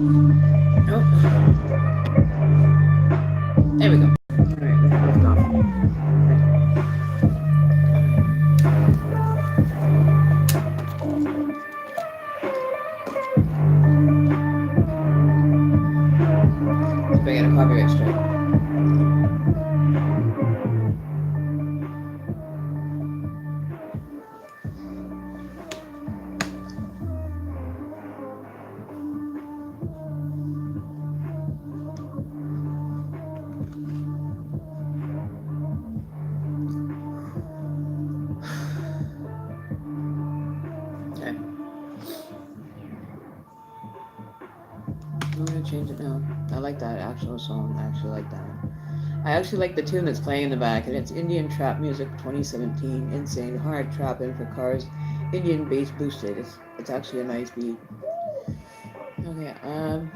Oh, there we go. All right, we have left off. Right. See if I get a copyright strike. Okay, I'm gonna change it now. I like that actual song. I actually like that one. I actually like the tune that's playing in the back, and it's Indian Trap Music 2017. Insane, hard trap in for cars. Indian bass boosted. It's actually a nice beat. Okay, I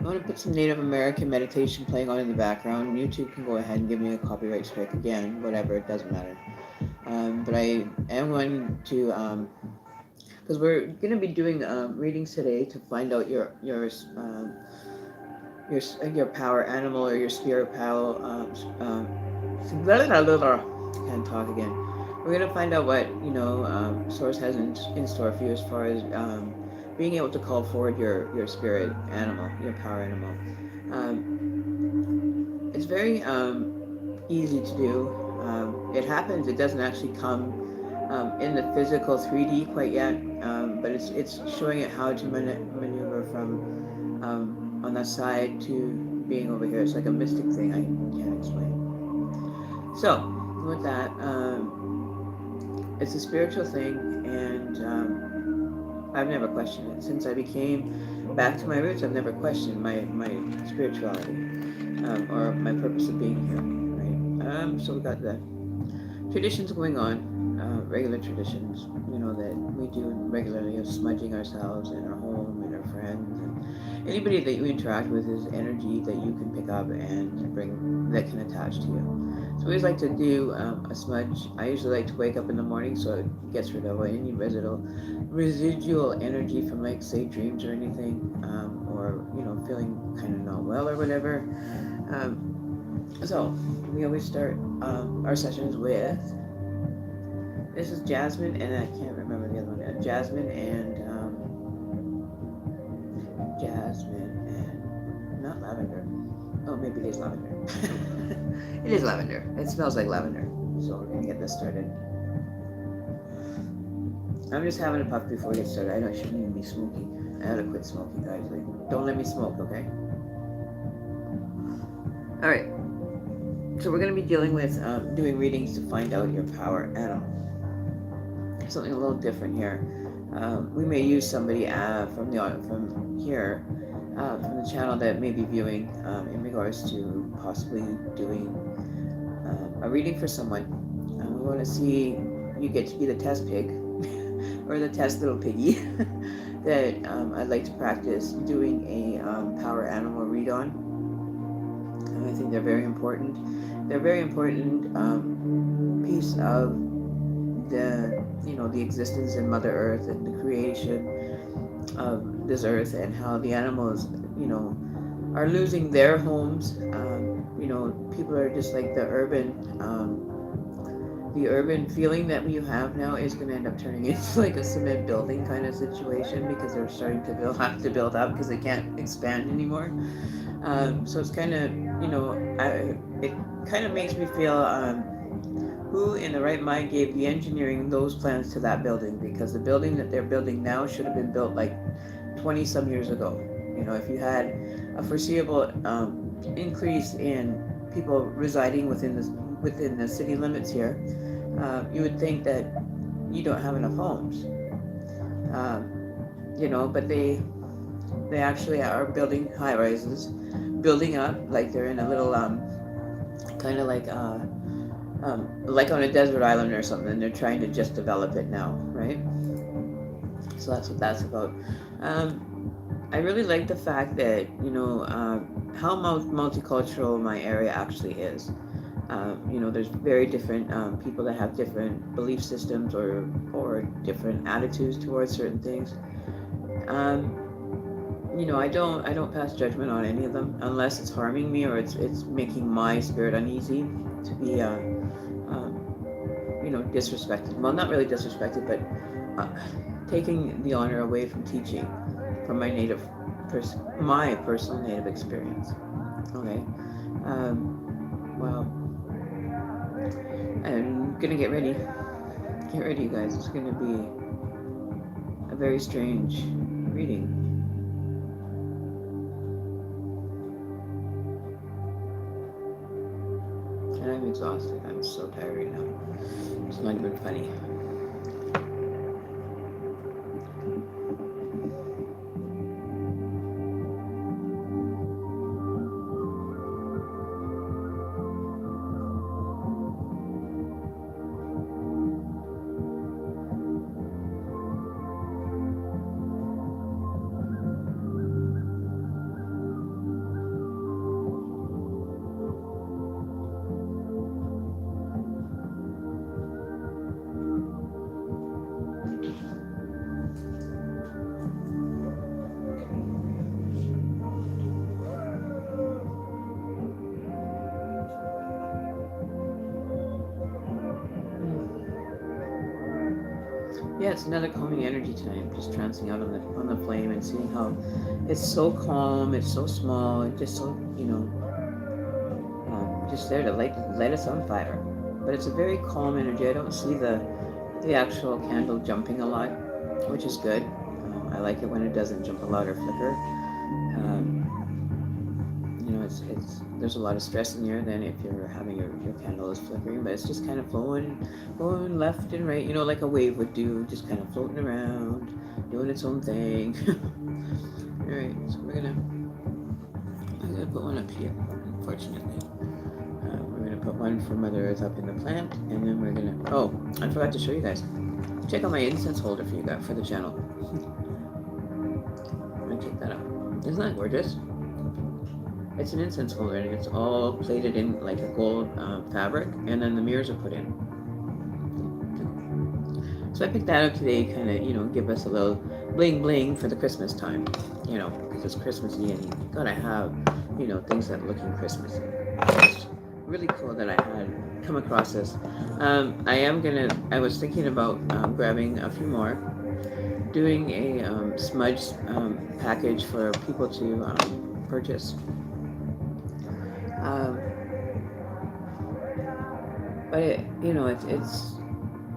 want to put some Native American meditation playing on in the background. YouTube can go ahead and give me a copyright strike again, whatever, it doesn't matter. But I am going to, because we're going to be doing readings today to find out your power animal or your spirit power. Can't talk again. We're going to find out what Source has in store for you as far as being able to call forward your spirit animal, your power animal. It's very easy to do. It happens. It doesn't actually come in the physical 3D quite yet, but it's showing it how to maneuver from on that side to being over here. It's like a mystic thing. I can't explain. So with that, it's a spiritual thing, and I've never questioned it since I became back to my roots. I've never questioned my spirituality or my purpose of being here. Right. So we got the traditions going on, regular traditions, that we do regularly of smudging ourselves in our home and our friends and anybody that you interact with is energy that you can pick up and bring that can attach to you. So I always like to do a smudge. I usually like to wake up in the morning so it gets rid of any residual energy from like say dreams or anything, or feeling kind of not well or whatever. So we always start our sessions with, this is Jasmine, and I can't remember the other one. Jasmine and not lavender. Oh, maybe it is lavender. It is lavender. It smells like lavender. So we're gonna get this started. I'm just having a puff before we get started. I know I shouldn't even be smoking. I gotta quit smoking, guys. Like, don't let me smoke, okay? All right. So we're going to be dealing with doing readings to find out your power animal. Something a little different here. We may use somebody from here, from the channel that may be viewing in regards to possibly doing a reading for someone. We want to see you get to be the test pig or the test little piggy that I'd like to practice doing a power animal read on. And I think they're very important. They're a very important piece of the existence in Mother Earth and the creation of this earth, and how the animals are losing their homes. People are just like the urban feeling that you have now is going to end up turning into like a cement building kind of situation, because they're starting to have to build up because they can't expand anymore. So it's kind of it kind of makes me feel who in the right mind gave the engineering those plans to that building, because the building that they're building now should have been built like 20 some years ago. If you had a foreseeable increase in people residing within the city limits here, you would think that you don't have enough homes. But they actually are building high rises, building up like they're in a little kind of like on a desert island or something. They're trying to just develop it now, right? So that's what that's about. I really like the fact that how multicultural my area actually is. There's very different people that have different belief systems or different attitudes towards certain things. Um, I don't pass judgment on any of them unless it's harming me or it's making my spirit uneasy to be disrespected. Well, not really disrespected, but taking the honor away from teaching from my personal native experience. Okay. Well, I'm gonna get ready. Get ready, you guys. It's gonna be a very strange reading. And I'm exhausted. I'm so tired right now. It's not even funny. Yeah, it's another calming energy tonight. Just trancing out on the flame and seeing how it's so calm, it's so small, it's just so just there to light us on fire. But it's a very calm energy. I don't see the actual candle jumping a lot, which is good. I like it when it doesn't jump a lot or flicker. It's there's a lot of stress in the air then if you're having your candle is flickering, but it's just kind of flowing left and right, like a wave would do, just kind of floating around, doing its own thing. All right, so I'm gonna put one up here, unfortunately. We're gonna put one for Mother Earth up in the plant, and then we're gonna, I forgot to show you guys. Check out my incense holder for the channel. I'm gonna take that up. Isn't that gorgeous? It's an incense holder, and it's all plated in like a gold fabric, and then the mirrors are put in. So I picked that up today, kind of, give us a little bling bling for the Christmas time, because it's Christmassy, and you gotta have, things that look Christmassy. It's really cool that I had come across this. I was thinking about grabbing a few more, doing a smudge package for people to purchase. But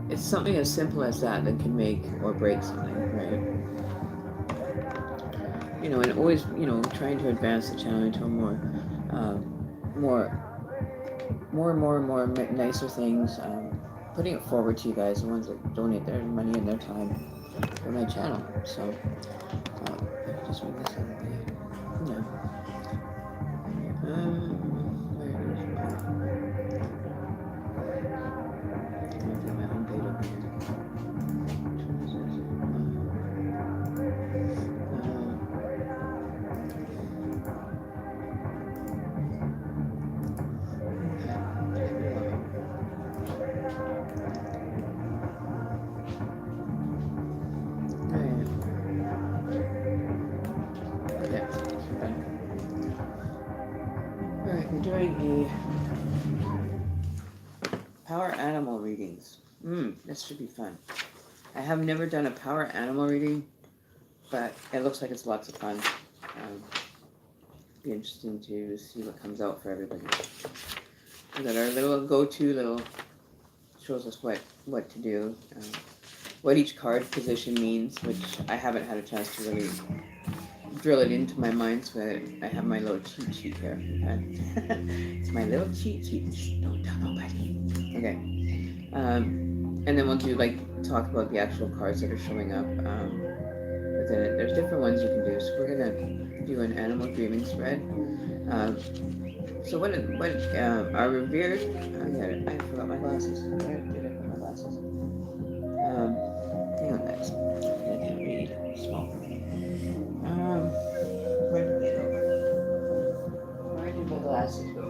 it's something as simple as that can make or break something, right? And always, trying to advance the channel into a more nicer things. Putting it forward to you guys, the ones that donate their money and their time for my channel. So, just move this out of the way. Yeah. We're doing the power animal readings. This should be fun. I have never done a power animal reading, but it looks like it's lots of fun. Be interesting to see what comes out for everybody. We got our little go-to shows us what to do, what each card position means, which I haven't had a chance to really drill it into my mind, so I have my little cheat sheet here. It's my little cheat sheet. Shh, don't tell nobody. Okay. And then we'll talk about the actual cards that are showing up within it. There's different ones you can do. So we're gonna do an animal dreaming spread. So what our revered? I forgot my glasses. Where did I put my glasses? Hang on, guys. I can't read. Small. Where did they go? Where did my glasses go?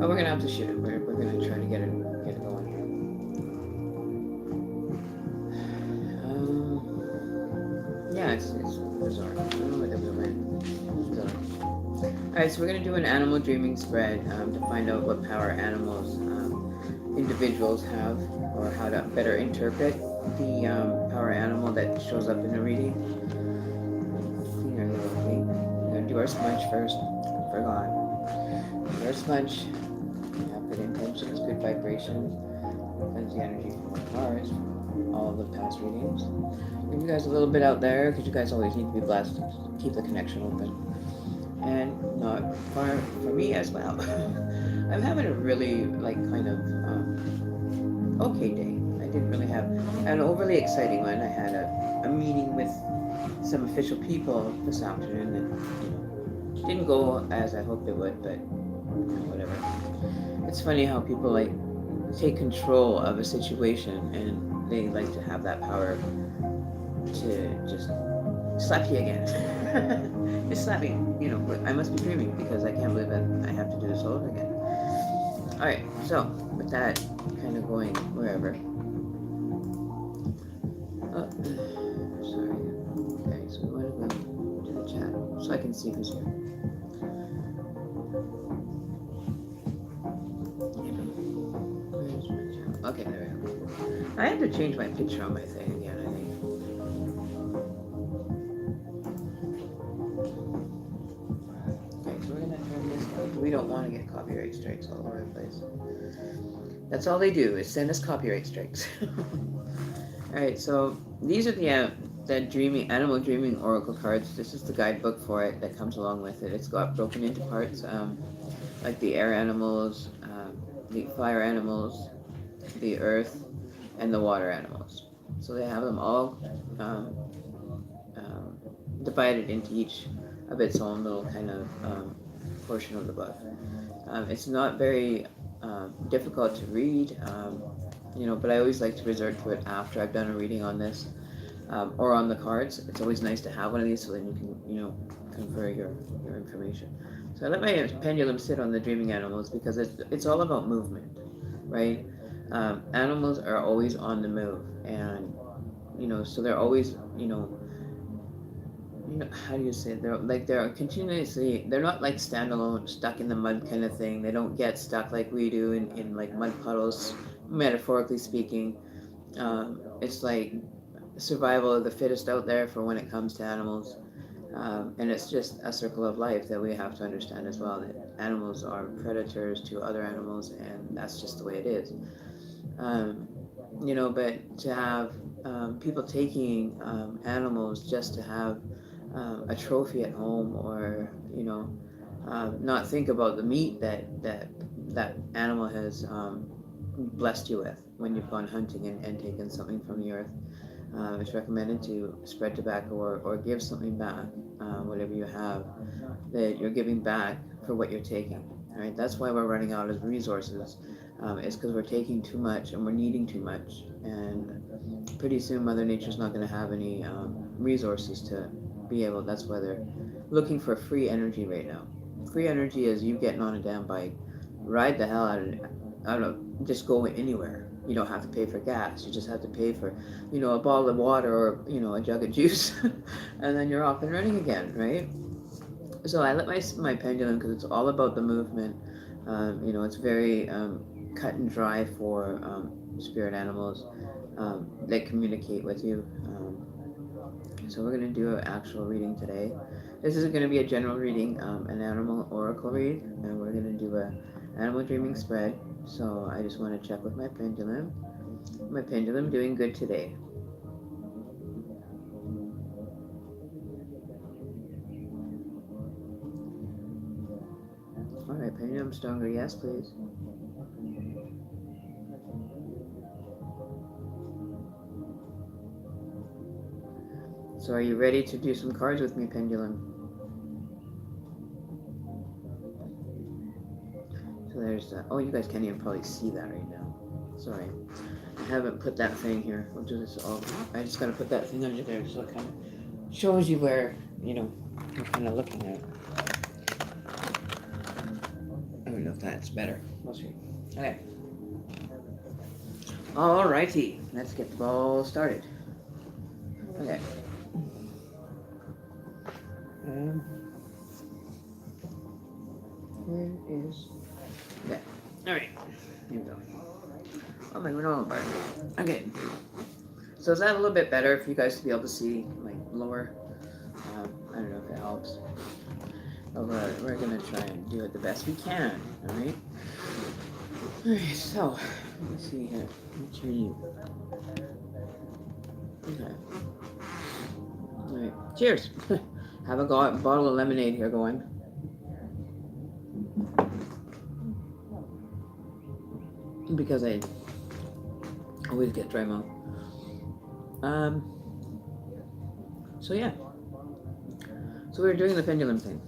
But we're gonna have to shoot it. We're gonna try to get it going. Yeah, it's bizarre. I don't know what that was bizarre. Alright, so we're gonna do an animal dreaming spread to find out what power animals individuals have, or how to better interpret the power animal that shows up in the reading. Clean our little thing. We're gonna do our smudge first. I forgot. Our smudge. Have good intentions, good vibrations. Cleanse the energy from our cards, all of the past readings. Give you guys a little bit out there, because you guys always need to be blessed. Keep the connection open. And not far for me as well. I'm having a really, kind of okay day. I didn't really have an overly exciting one. I had a meeting with some official people this afternoon that didn't go as I hoped it would, but whatever. It's funny how people take control of a situation, and they like to have that power to just slap you again. Just slapping, I must be dreaming, because I can't believe that I have to do this all over again. Alright, so with that kind of going wherever. Oh, sorry. Okay, so we want to go to the chat so I can see who's here. Okay, there we go. I have to change my picture on my thing again, I think. Okay, so we're going to turn this off. We don't want to get copyright strikes all over the place. That's all they do, is send us copyright strikes. Alright, so these are the animal dreaming oracle cards. This is the guidebook for it that comes along with it. It's got broken into parts, like the air animals, the fire animals, the earth, and the water animals. So they have them all divided into each of its own little kind of portion of the book. It's not very difficult to read, but I always like to resort to it after I've done a reading on this, or on the cards. It's always nice to have one of these so then you can, confer your information. So I let my pendulum sit on the dreaming animals because it's all about movement, right? Animals are always on the move, and so they're always how do you say it? They're continuously, they're not like standalone, stuck in the mud kind of thing. They don't get stuck like we do in like mud puddles, metaphorically speaking. It's like survival of the fittest out there for when it comes to animals. And it's just a circle of life that we have to understand as well, that animals are predators to other animals, and that's just the way it is. But to have people taking animals just to have a trophy at home, or not think about the meat that animal has blessed you with when you've gone hunting and taken something from the earth. It's recommended to spread tobacco or give something back, whatever you have, that you're giving back for what you're taking. Right? That's why we're running out of resources. It's because we're taking too much and we're needing too much, and pretty soon Mother Nature's not going to have any resources to be able. That's why they're looking for free energy right now. Free energy is you getting on a damn bike, ride the hell out of it. I don't know, just go anywhere. You don't have to pay for gas. You just have to pay for, a bottle of water or, a jug of juice, and then you're off and running again, right? So I let my pendulum, because it's all about the movement. It's very cut and dry for spirit animals that communicate with you. So we're going to do an actual reading today. This isn't going to be a general reading, an animal oracle read, and we're going to do a animal dreaming spread. So I just want to check with my pendulum. My pendulum doing good today. All right, pendulum stronger. Yes, please. So are you ready to do some cards with me, pendulum? So there's that. Oh, you guys can't even probably see that right now. Sorry. I haven't put that thing here. We'll do this all. I just got to put that thing under there so it kind of shows you where, you're kind of looking at. don't know if that's better. We'll see. Okay. Alrighty, let's get the ball started. Okay. Where is that? Alright. Here we go. Oh my granola bar. Okay. So is that a little bit better for you guys to be able to see, like, lower? I don't know if it helps. But we're going to try and do it the best we can. Alright? Alright, so, let's see here. What's your name? Okay. Alright. Cheers! Have a bottle of lemonade here going. Because I always get dry mouth. So yeah. So we were doing the pendulum thing.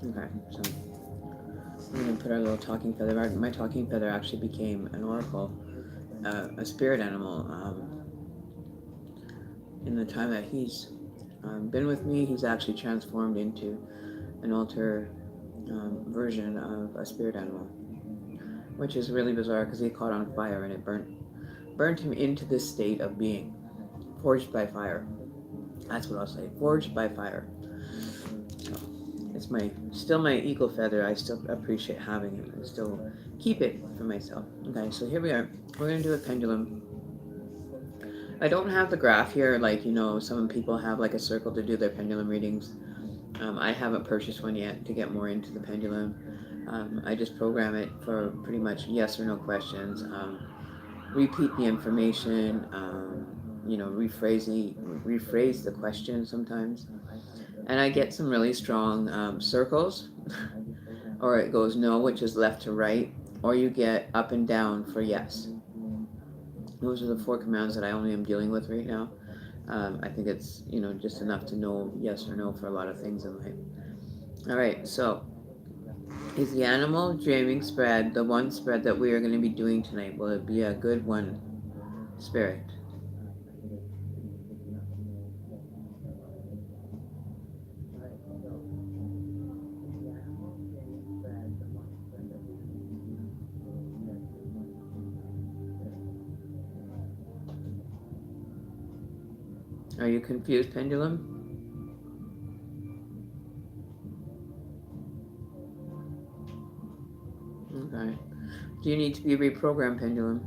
Okay, so I'm gonna put our little talking feather. My talking feather actually became an oracle, a spirit animal. In the time that he's been with me, he's actually transformed into an alter version of a spirit animal, which is really bizarre because he caught on fire and it burnt him into this state of being forged by fire. That's what I'll say, forged by fire. So it's still my eagle feather. I still appreciate having it. I still keep it for myself. Okay, so here we are. We're gonna do a pendulum. I don't have the graph here, like, you know, some people have like a circle to do their pendulum readings. I haven't purchased one yet to get more into the pendulum. I just program it for pretty much yes or no questions. Repeat the information, you know, rephrase the question sometimes. And I get some really strong circles, or it goes no, which is left to right, or you get up and down for yes. Those are the 4 commands that I only am dealing with right now. I think it's, you know, just enough to know yes or no for a lot of things in life. All right, so is the animal dreaming spread the one spread that we are going to be doing tonight? Will it be a good one, Spirit? Are you confused, pendulum? Okay. Do you need to be reprogrammed, pendulum?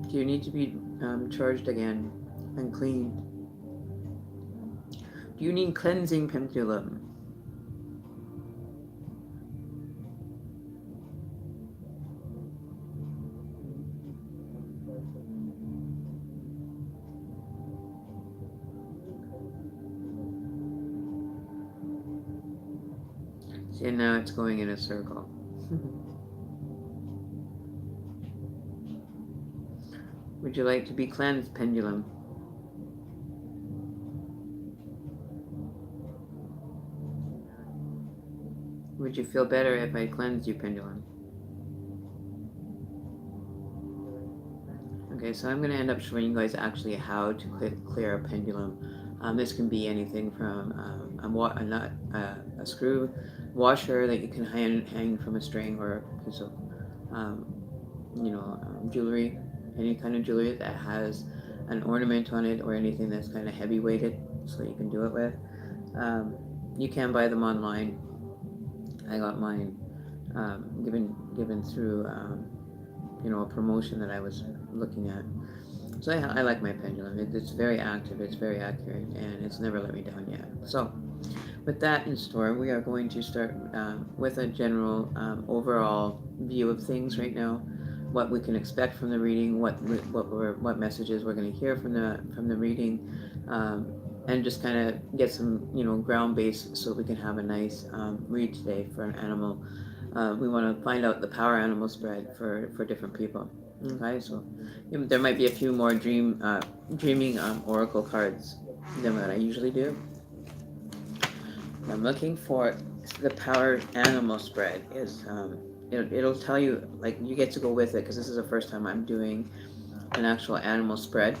Do you need to be charged again and cleaned? Do you need cleansing, pendulum? And now it's going in a circle. Would you like to be cleansed, pendulum? Would you feel better if I cleansed you, pendulum? Okay, so I'm going to end up showing you guys actually how to clear a pendulum. This can be anything from a nut, a screw washer that you can hang from a string, or a piece of, you know, jewelry, any kind of jewelry that has an ornament on it, or anything that's kind of heavy weighted, so you can do it with. You can buy them online. I got mine given through you know, a promotion that I was looking at. So I like my pendulum. It's very active, it's very accurate, and it's never let me down yet. So with that in store, we are going to start with a general overall view of things right now, what we can expect from the reading, what messages we're going to hear from the reading, and just kind of get some, you know, ground base so we can have a nice read today for an animal. We want to find out the power animal spread for different people. Okay, so there might be a few more dreaming oracle cards than what I usually do. I'm looking for the power animal spread. It'll tell you, like, you get to go with it, because this is the first time I'm doing an actual animal spread.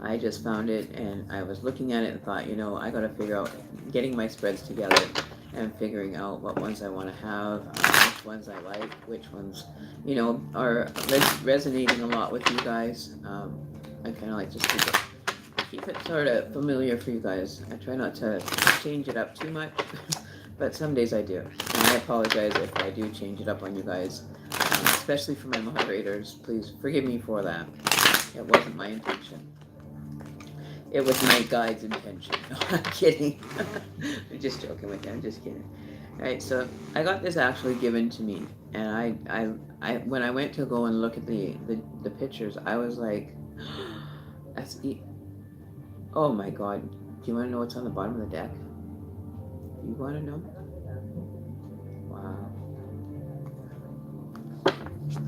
I just found it, and I was looking at it and thought, I got to figure out getting my spreads together and figuring out what ones I want to have, which ones I like, which ones, are resonating a lot with you guys. I kind of like to keep it sort of familiar for you guys. I try not to change it up too much, but some days I do. And I apologize if I do change it up on you guys, especially for my moderators. Please forgive me for that. It wasn't my intention. It was my guide's intention. No, I'm kidding. I'm just joking with you. I'm just kidding. All right, so I got this actually given to me, and I when I went to go and look at the pictures, I was like, that's oh my God. Do you want to know what's on the bottom of the deck? You want to know? Wow.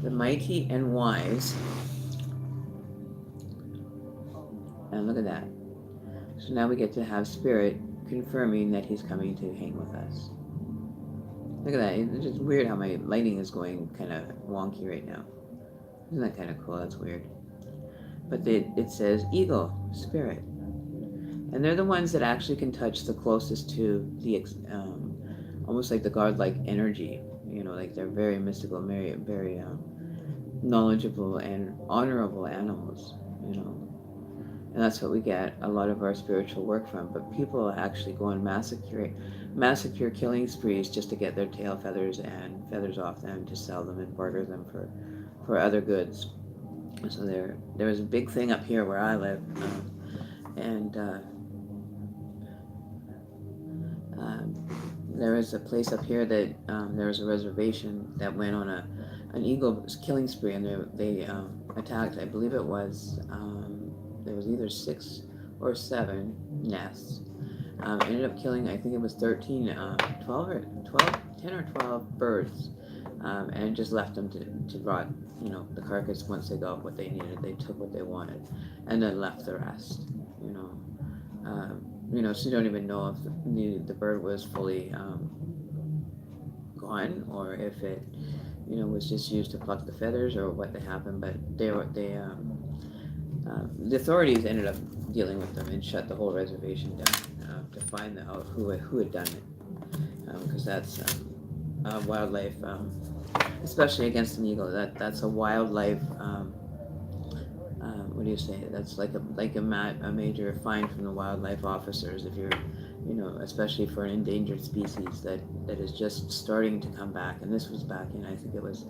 The mighty and wise. And look at that. So now we get to have Spirit confirming that he's coming to hang with us. Look at that. It's just weird how my lighting is going kind of wonky right now. Isn't that kind of cool? That's weird. But it says Eagle, Spirit. And they're the ones that actually can touch the closest to the, almost like the godlike energy. Like they're very mystical, very, very knowledgeable and honorable animals, And that's what we get a lot of our spiritual work from. But people actually go on massacre killing sprees just to get their tail feathers and feathers off them, to sell them and barter them for other goods. So there's a big thing up here where I live, and there is a place up here that there was a reservation that went on an eagle killing spree, and they attacked. I believe it was. There was either 6 or 7 nests. Ended up killing, I think it was 13, 10 or 12 birds, and just left them to rot. The carcass, once they got what they needed, they took what they wanted, and then left the rest. So you don't even know if the bird was fully gone, or if it, was just used to pluck the feathers, or what happened. But the authorities ended up dealing with them and shut the whole reservation down to find out who had done it, because that's wildlife, especially against an eagle. That's a wildlife. What do you say? That's like a major fine from the wildlife officers if you're, especially for an endangered species that is just starting to come back. And this was back in, I think it was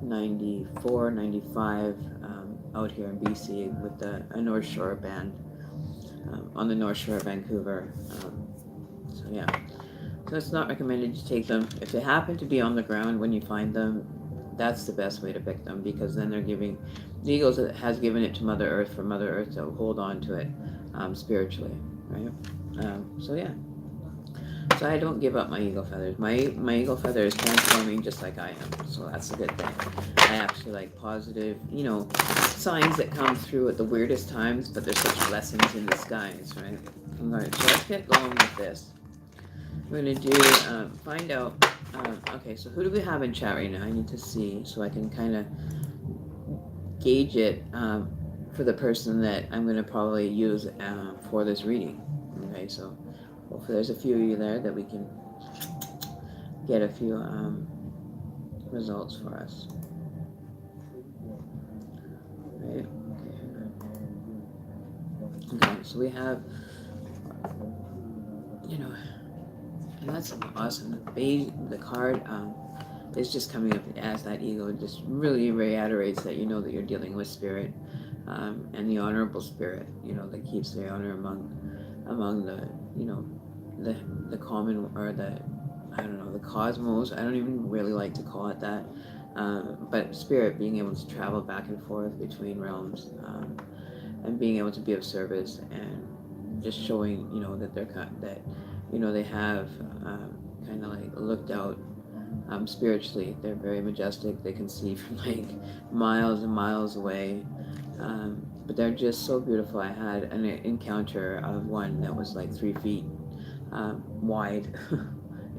94, 95. Out here in BC with a North Shore band on the North Shore of Vancouver. So yeah, so it's not recommended to take them. If they happen to be on the ground when you find them, that's the best way to pick them, because then they're giving, the eagles has given it to Mother Earth for Mother Earth to hold on to it spiritually, right? So yeah. So I don't give up my eagle feathers. My eagle feather is transforming just like I am. So that's a good thing. I actually like positive, signs that come through at the weirdest times, but there's such blessings in disguise, right? I'm going to just get going with this. We're going to do, find out, okay, so who do we have in chat right now? I need to see so I can kind of gauge it for the person that I'm going to probably use for this reading. Okay, so hopefully there's a few of you there that we can get a few results for us. Right? Okay, so we have, and that's awesome. The card is just coming up as that eagle. It just really reiterates that that you're dealing with spirit, and the honorable spirit, that keeps the honor among the, the common, or the cosmos. I don't even really like to call it that, but spirit being able to travel back and forth between realms, and being able to be of service, and just showing, that they're they have kind of like looked out spiritually. They're very majestic. They can see from like miles and miles away. But they're just so beautiful. I had an encounter of one that was like 3 feet wide.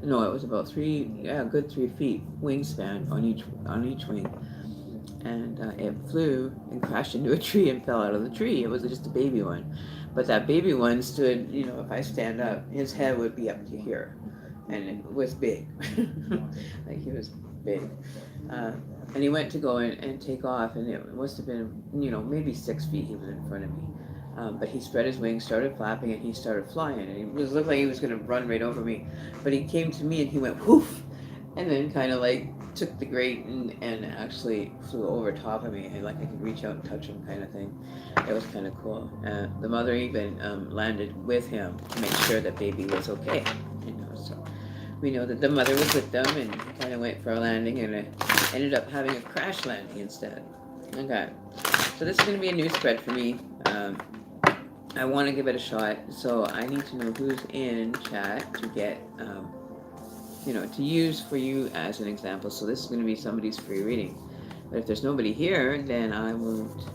No, it was about good 3 feet wingspan on each wing. and it flew and crashed into a tree and fell out of the tree. It was just a baby one, but that baby one stood, if I stand up, his head would be up to here, and it was big. Like, he was big. uh, and he went to go and take off, and it must have been, maybe 6 feet he was in front of me. But he spread his wings, started flapping, and he started flying, and it looked like he was going to run right over me. But he came to me and he went whoof, and then kind of like took the grate and actually flew over top of me, and like I could reach out and touch him, kind of thing. It was kind of cool. The mother even landed with him to make sure that baby was okay. So we know that the mother was with them, and kind of went for a landing, and it ended up having a crash landing instead. Okay, so this is going to be a new spread for me. I want to give it a shot, so I need to know who's in chat to get, to use for you as an example. So this is going to be somebody's free reading. But if there's nobody here, then I won't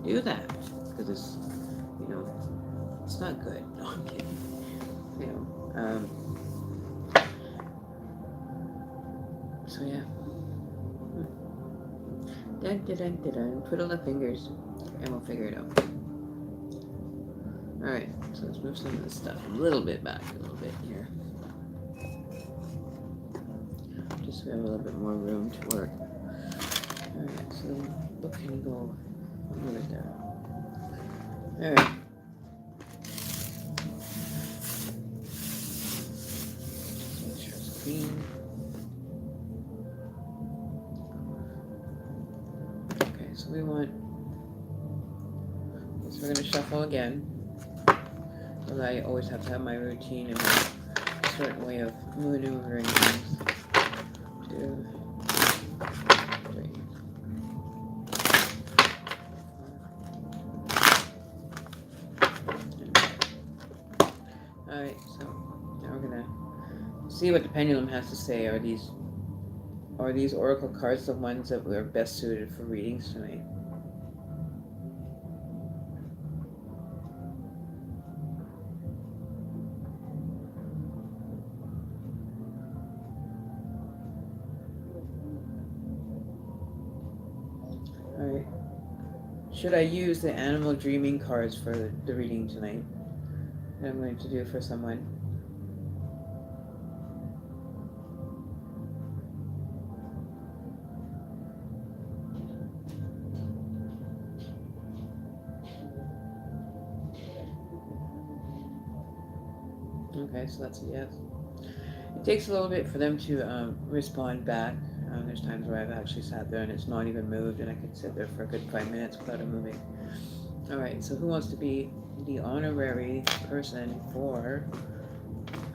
do that, because it's, it's not good. No, I'm kidding. So yeah. Dun, dun, dun, dun, dun. Twiddle the fingers, and we'll figure it out. Alright, so let's move some of this stuff a little bit back, a little bit here. Just so we have a little bit more room to work. Alright, so the book can go over there. Alright. Just make sure it's clean. Okay, so we want... So we're going to shuffle again. Because I always have to have my routine and my certain way of maneuvering things. 2, 3. Alright, so now we're gonna see what the pendulum has to say. Are these oracle cards the ones that are best suited for readings tonight? Alright. Should I use the animal dreaming cards for the reading tonight that I'm going to do for someone? Okay, so that's a yes. It takes a little bit for them to respond back. There's times where I've actually sat there and it's not even moved, and I could sit there for a good 5 minutes without it moving. Alright, so who wants to be the honorary person for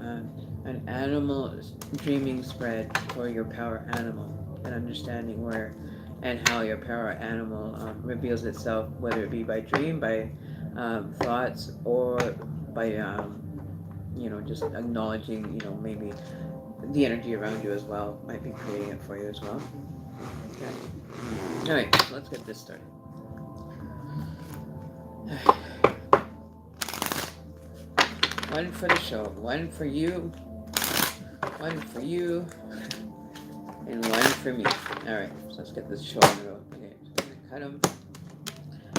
an animal dreaming spread for your power animal, and understanding where and how your power animal reveals itself, whether it be by dream, by thoughts, or by just acknowledging, maybe the energy around you as well might be creating it for you as well. Okay. Alright, so let's get this started. One for the show, one for you, and one for me. Alright, so let's get this show on the road. Okay, so I'm gonna cut them.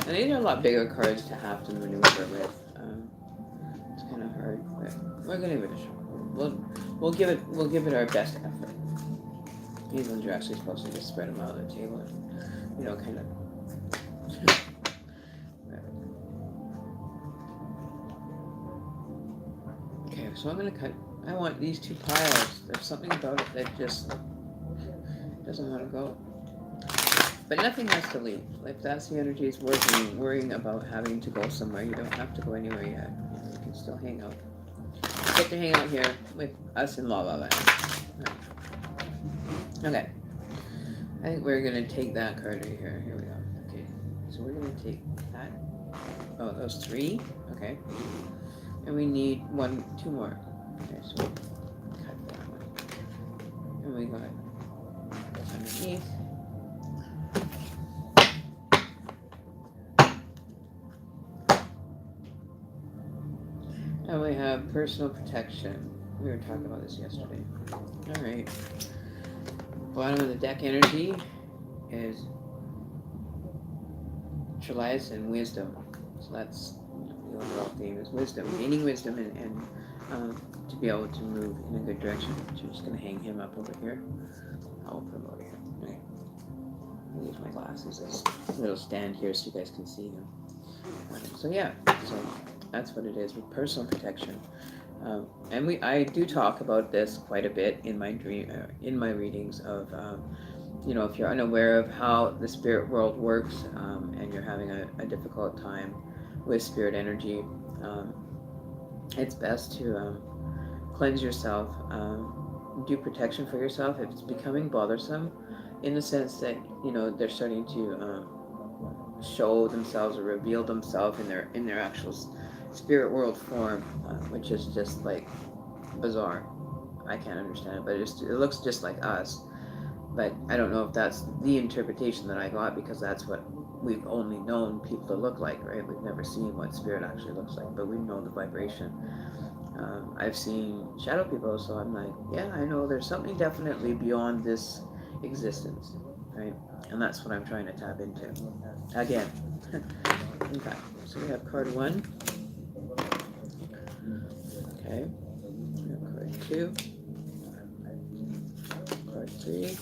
And these are a lot bigger cards to have to maneuver with. It's kind of hard, but we're gonna give it a shot. We'll give it our best effort. These ones are actually supposed to just spread them out on the table and, kind of. Okay, so I'm gonna cut. I want these 2 piles. There's something about it that just doesn't want to go. But nothing has to leave. If that's the energy is worrying about having to go somewhere, you don't have to go anywhere yet. You can still hang out. Get to hang out here with us in La La Land. Right. Okay. I think we're going to take that card right here. Here we go. Okay. So we're going to take that. Oh, those 3. Okay. And we need 2 more. Okay, so we'll cut that one. And we got underneath. And we have personal protection. We were talking about this yesterday. Alright. Bottom of the deck energy is Trelias and wisdom. So that's the overall theme is wisdom, gaining wisdom, and to be able to move in a good direction. So I'm just going to hang him up over here. I'll promote here. Right. I'll use my glasses as a little stand here so you guys can see him. So yeah, so that's what it is with personal protection. And I do talk about this quite a bit in my readings of if you're unaware of how the spirit world works, and you're having a difficult time with spirit energy, it's best to cleanse yourself, do protection for yourself if it's becoming bothersome, in the sense that they're starting to show themselves or reveal themselves in their actual spirit world form, which is just like bizarre. I can't understand it, but it looks just like us. But I don't know if that's the interpretation that I got, because that's what we've only known people to look like, right? We've never seen what spirit actually looks like, but we know the vibration. I've seen shadow people, so I'm like, yeah, I know there's something definitely beyond this existence, right? And that's what I'm trying to tap into. Again. Okay, so we have card 1. Okay, we have card 2. Card 3.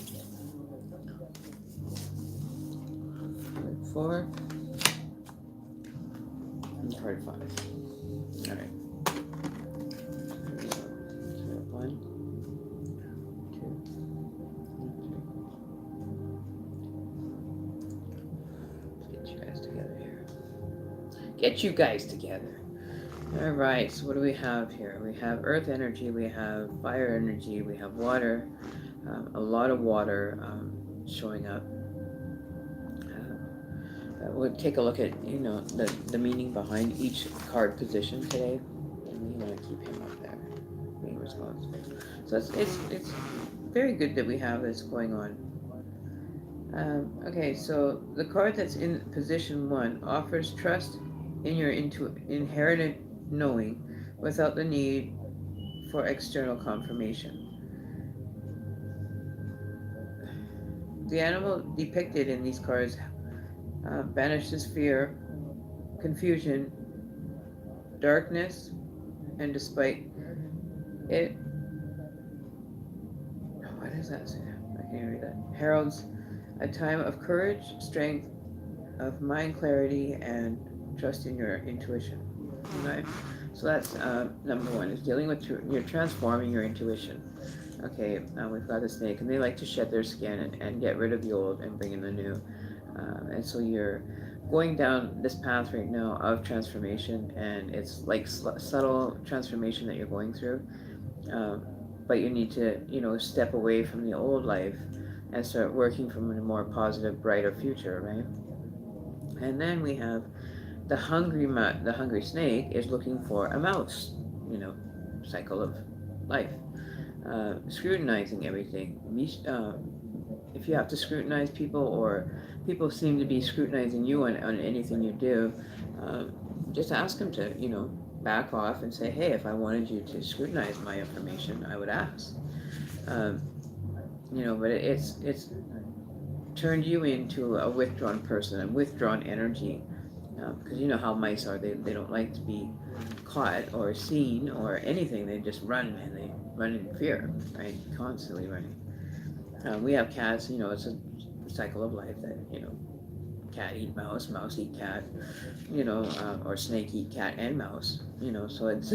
Card 4. And card 5. All right. So 1, 2, 3. Get you guys together here. Get you guys together. All right, so what do we have here? We have earth energy, we have fire energy, we have water, a lot of water showing up. We'll take a look at, the meaning behind each card position today. And we want to keep him up there, being responsible. So it's very good that we have this going on. Okay, so the card that's in position 1 offers trust in your inherited knowing without the need for external confirmation. The animal depicted in these cards banishes fear, confusion, darkness, and despite it, what does that say? I can't read that. Heralds a time of courage, strength, of mind clarity, and trust in your intuition. Right? So that's number 1, is dealing with you're transforming your intuition. Okay, we've got the snake, and they like to shed their skin and get rid of the old and bring in the new. And so you're going down this path right now of transformation, and it's like subtle transformation that you're going through. But you need to, step away from the old life and start working from a more positive, brighter future, right? And then we have the hungry snake is looking for a mouse, cycle of life. Scrutinizing everything. If you have to scrutinize people, or people seem to be scrutinizing you on anything you do, just ask them to, back off and say, hey, if I wanted you to scrutinize my information, I would ask. But it's turned you into a withdrawn person, a withdrawn energy, because you know how mice are. They don't like to be caught or seen or anything. They just run, and they run in fear, right? Constantly running. We have cats, it's a cycle of life that, cat eat mouse, mouse eat cat, or snake eat cat and mouse, so it's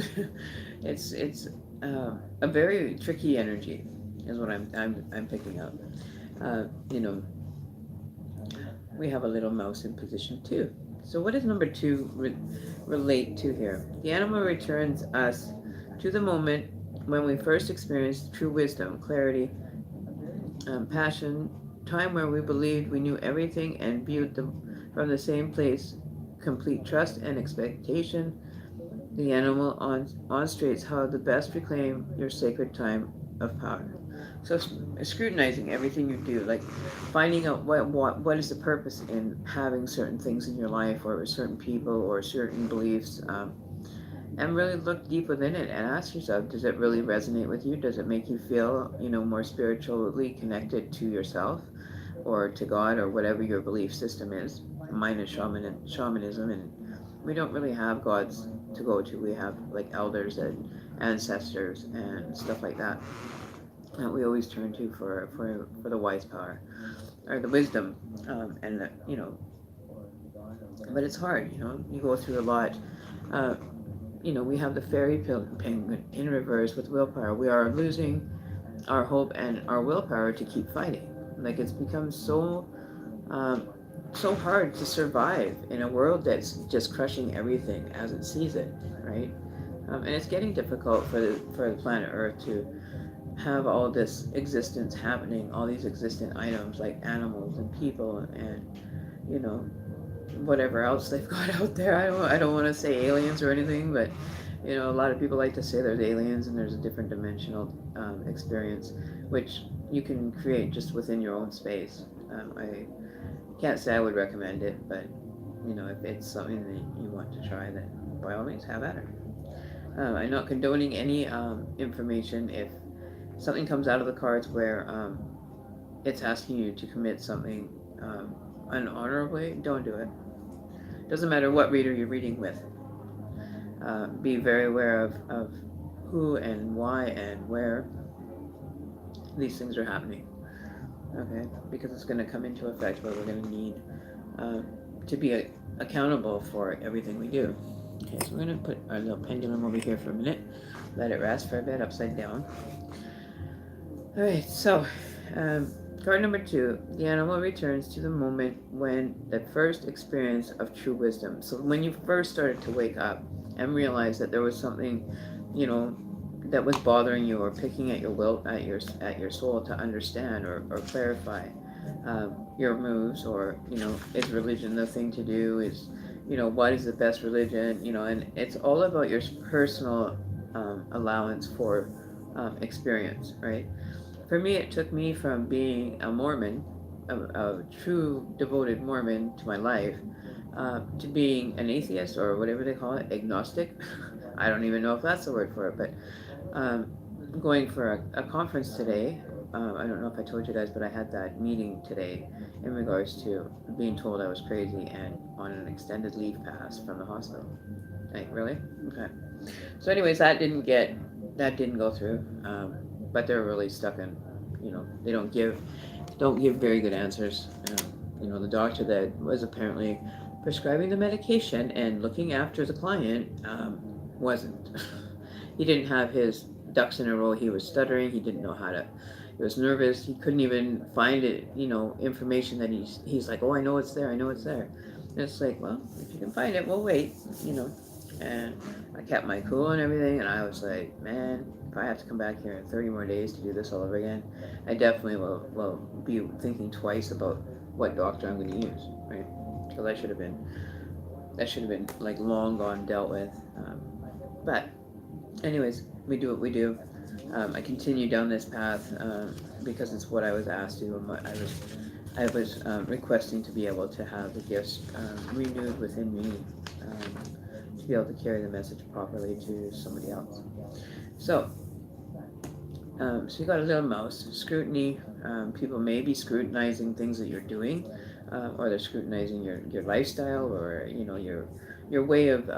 it's a very tricky energy is what I'm picking up. We have a little mouse in position 2. So what does number 2 relate to here? The animal returns us to the moment when we first experienced true wisdom, clarity, passion, time where we believed we knew everything and viewed them from the same place, complete trust and expectation. The animal illustrates how to best reclaim your sacred time of power. So scrutinizing everything you do, like finding out what is the purpose in having certain things in your life, or certain people, or certain beliefs, and really look deep within it and ask yourself, does it really resonate with you? Does it make you feel, more spiritually connected to yourself? or to God, or whatever your belief system is. Mine is shamanism, and we don't really have gods to go to. We have like elders and ancestors and stuff like that that we always turn to for the wise power or the wisdom, and the, but it's hard. You go through a lot. Uh, we have the fairy penguin in reverse with willpower. We are losing our hope and our willpower to keep fighting. Like, it's become um, so hard to survive in a world that's just crushing everything as it sees it, right? And it's getting difficult for the planet Earth to have all this existence happening, all these existent items like animals and people and you know whatever else they've got out there. I don't want to say aliens or anything, but a lot of people like to say there's aliens and there's a different dimensional experience, which you can create just within your own space. I can't say I would recommend it, but if it's something that you want to try, then by all means have at it. I'm not condoning any information. If something comes out of the cards where it's asking you to commit something unhonorably, don't do it. Doesn't matter what reader you're reading with. Be very aware of who and why and where these things are happening. Okay, because it's going to come into effect where we're going to need to be accountable for everything we do. Okay, so we're going to put our little pendulum over here for a minute, let it rest for a bit upside down. All right, so card number 2, the animal returns to the moment when the first experience of true wisdom. So when you first started to wake up and realize that there was something, that was bothering you or picking at your will, at your soul to understand or clarify your moves, or is religion the thing to do? Is what is the best religion? And it's all about your personal allowance for experience, right? For me, it took me from being a Mormon, a true devoted Mormon to my life, to being an atheist, or whatever they call it, agnostic. I don't even know if that's the word for it, but going for a conference today. I don't know if I told you guys, but I had that meeting today in regards to being told I was crazy and on an extended leave pass from the hospital. Like, really? Okay. So anyways, that didn't go through. But they're really stuck in, they don't give very good answers. The doctor that was apparently prescribing the medication and looking after the client wasn't. He didn't have his ducks in a row. He was stuttering. He didn't know how to. He was nervous. He couldn't even find it. Information that he's like, oh, I know it's there. I know it's there. And it's like, well, if you can find it, we'll wait. And I kept my cool and everything. And I was like, man, if I have to come back here in 30 more days to do this all over again, I definitely will be thinking twice about what doctor I'm going to use, right? Because that should have been like long gone dealt with. But anyways, we do what we do. I continue down this path because it's what I was asked to. I was requesting to be able to have the gifts renewed within me, to be able to carry the message properly to somebody else. So you got a little mouse. Scrutiny. People may be scrutinizing things that you're doing, or they're scrutinizing your lifestyle, or your way of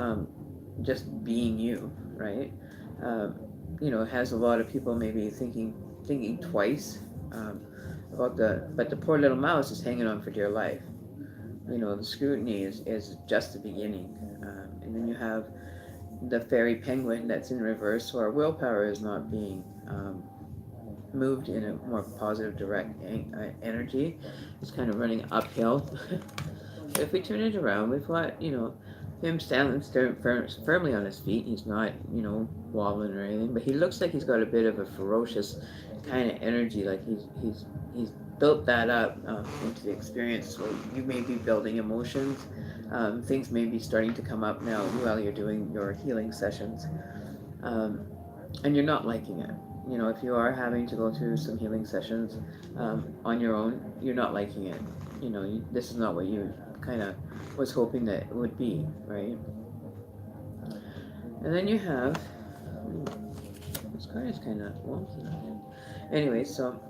just being you, right? Has a lot of people maybe thinking twice but the poor little mouse is hanging on for dear life. The scrutiny is just the beginning, and then you have the fairy penguin that's in reverse, so our willpower is not being moved in a more positive, direct energy. It's kind of running uphill. But if we turn it around, we've got him standing firmly on his feet. He's not wobbling or anything, but he looks like he's got a bit of a ferocious kind of energy, like he's built that up into the experience. So you may be building emotions. Things may be starting to come up now while you're doing your healing sessions, and you're not liking it. If you are having to go through some healing sessions on your own, you're not liking it. This is not what you kind of was hoping that it would be, right? And then you have this card is kind of wonky. Anyway, so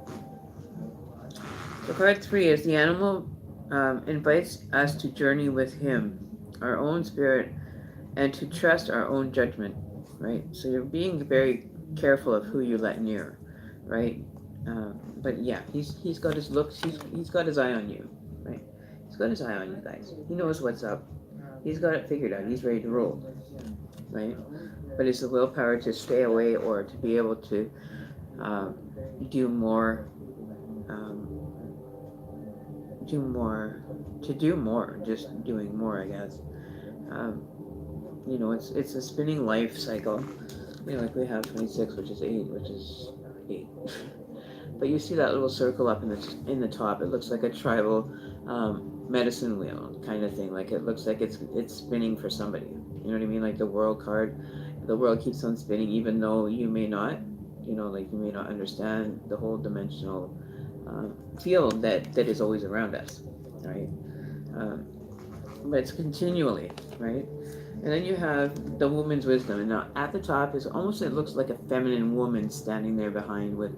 So card 3 is the animal invites us to journey with him, our own spirit, and to trust our own judgment, right? So you're being very careful of who you let near, right? But yeah, he's got his looks. He's got his eye on you, right? He's got his eye on you guys. He knows what's up. He's got it figured out. He's ready to roll, right? But it's the willpower to stay away or to be able to um, do more, um, do more, just doing more, I guess. Um, it's a spinning life cycle. Like we have 26, which is 8, which is 8. But you see that little circle up in the top. It looks like a tribal medicine wheel kind of thing. Like it looks like it's spinning for somebody. You know what I mean? Like the world card, the world keeps on spinning, even though you may not. Like you may not understand the whole dimensional field that is always around us, right? But it's continually, right? And then you have the woman's wisdom. And now at the top is almost, it looks like a feminine woman standing there behind with,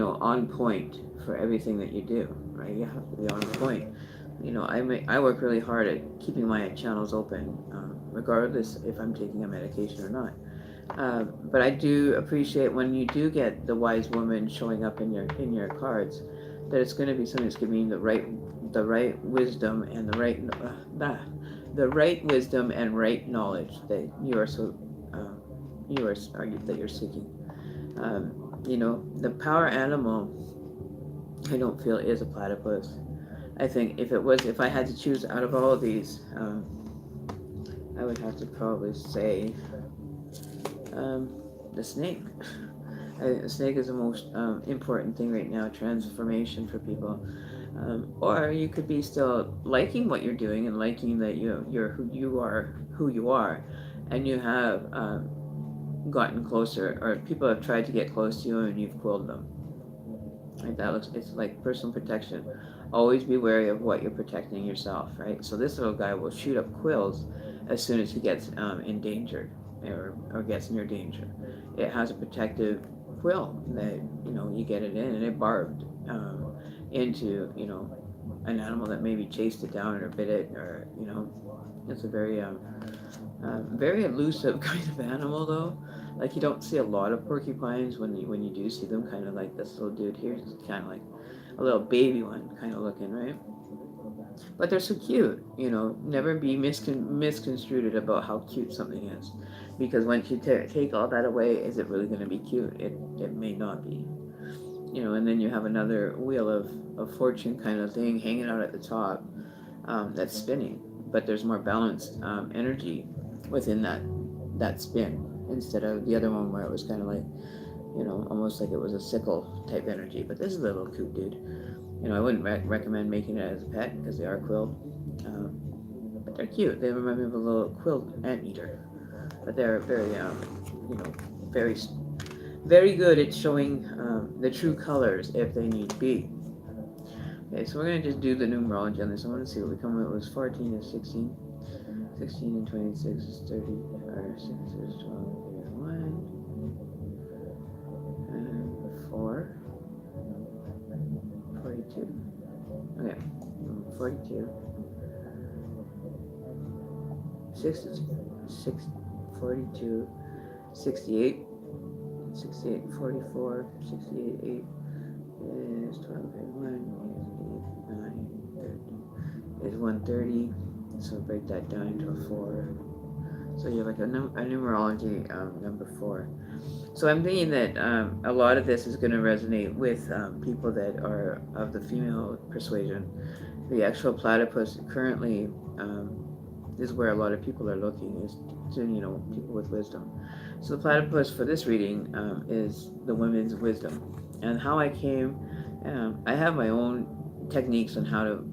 on point for everything that you do, right? You have to be on point. I work really hard at keeping my channels open, regardless if I'm taking a medication or not. But I do appreciate when you do get the wise woman showing up in your cards, that it's going to be something that's giving you the right wisdom and the right wisdom and right knowledge that you are that you're seeking. The power animal, I don't feel is a platypus. I think if I had to choose out of all of these, I would have to probably say the snake. I think the snake is the most important thing right now, transformation for people. Or you could be still liking what you're doing and liking that you're who you are, and you have gotten closer, or people have tried to get close to you and you've quilled them. Right? It's like personal protection. Always be wary of what you're protecting yourself, right? So this little guy will shoot up quills as soon as he gets endangered or gets near danger. It has a protective quill that you get it in, and it barbed into an animal that maybe chased it down or bit it, or it's a very elusive kind of animal though. Like you don't see a lot of porcupines. When you do see them, kind of like this little dude here, is kind of like a little baby one kind of looking, right? But they're so cute. Never be misconstrued about how cute something is, because once you take all that away, is it really going to be cute? It may not be. And then you have another wheel of fortune kind of thing hanging out at the top, that's spinning, but there's more balanced energy within that spin, instead of the other one where it was kind of like, almost like it was a sickle type energy. But this is a little cute dude. I wouldn't recommend making it as a pet because they are quilled, but they're cute. They remind me of a little quilled anteater, but they're very, very, very good at showing the true colors if they need be. Okay, so we're going to just do the numerology on this. I want to see what we come with. It was 14 is 16. 16 and 26 is 30. Or 6 is 12. 1. And 4. 42. Okay. 42. 6 is 6. 42. 68. 68. 44. 68. 8 is 12. 1. Is 130, so break that down into a 4. So you have like a numerology number 4. So I'm thinking that a lot of this is going to resonate with people that are of the female persuasion. The actual platypus currently is where a lot of people are looking, is to people with wisdom. So the platypus for this reading is the women's wisdom. And how I came, I have my own techniques on how to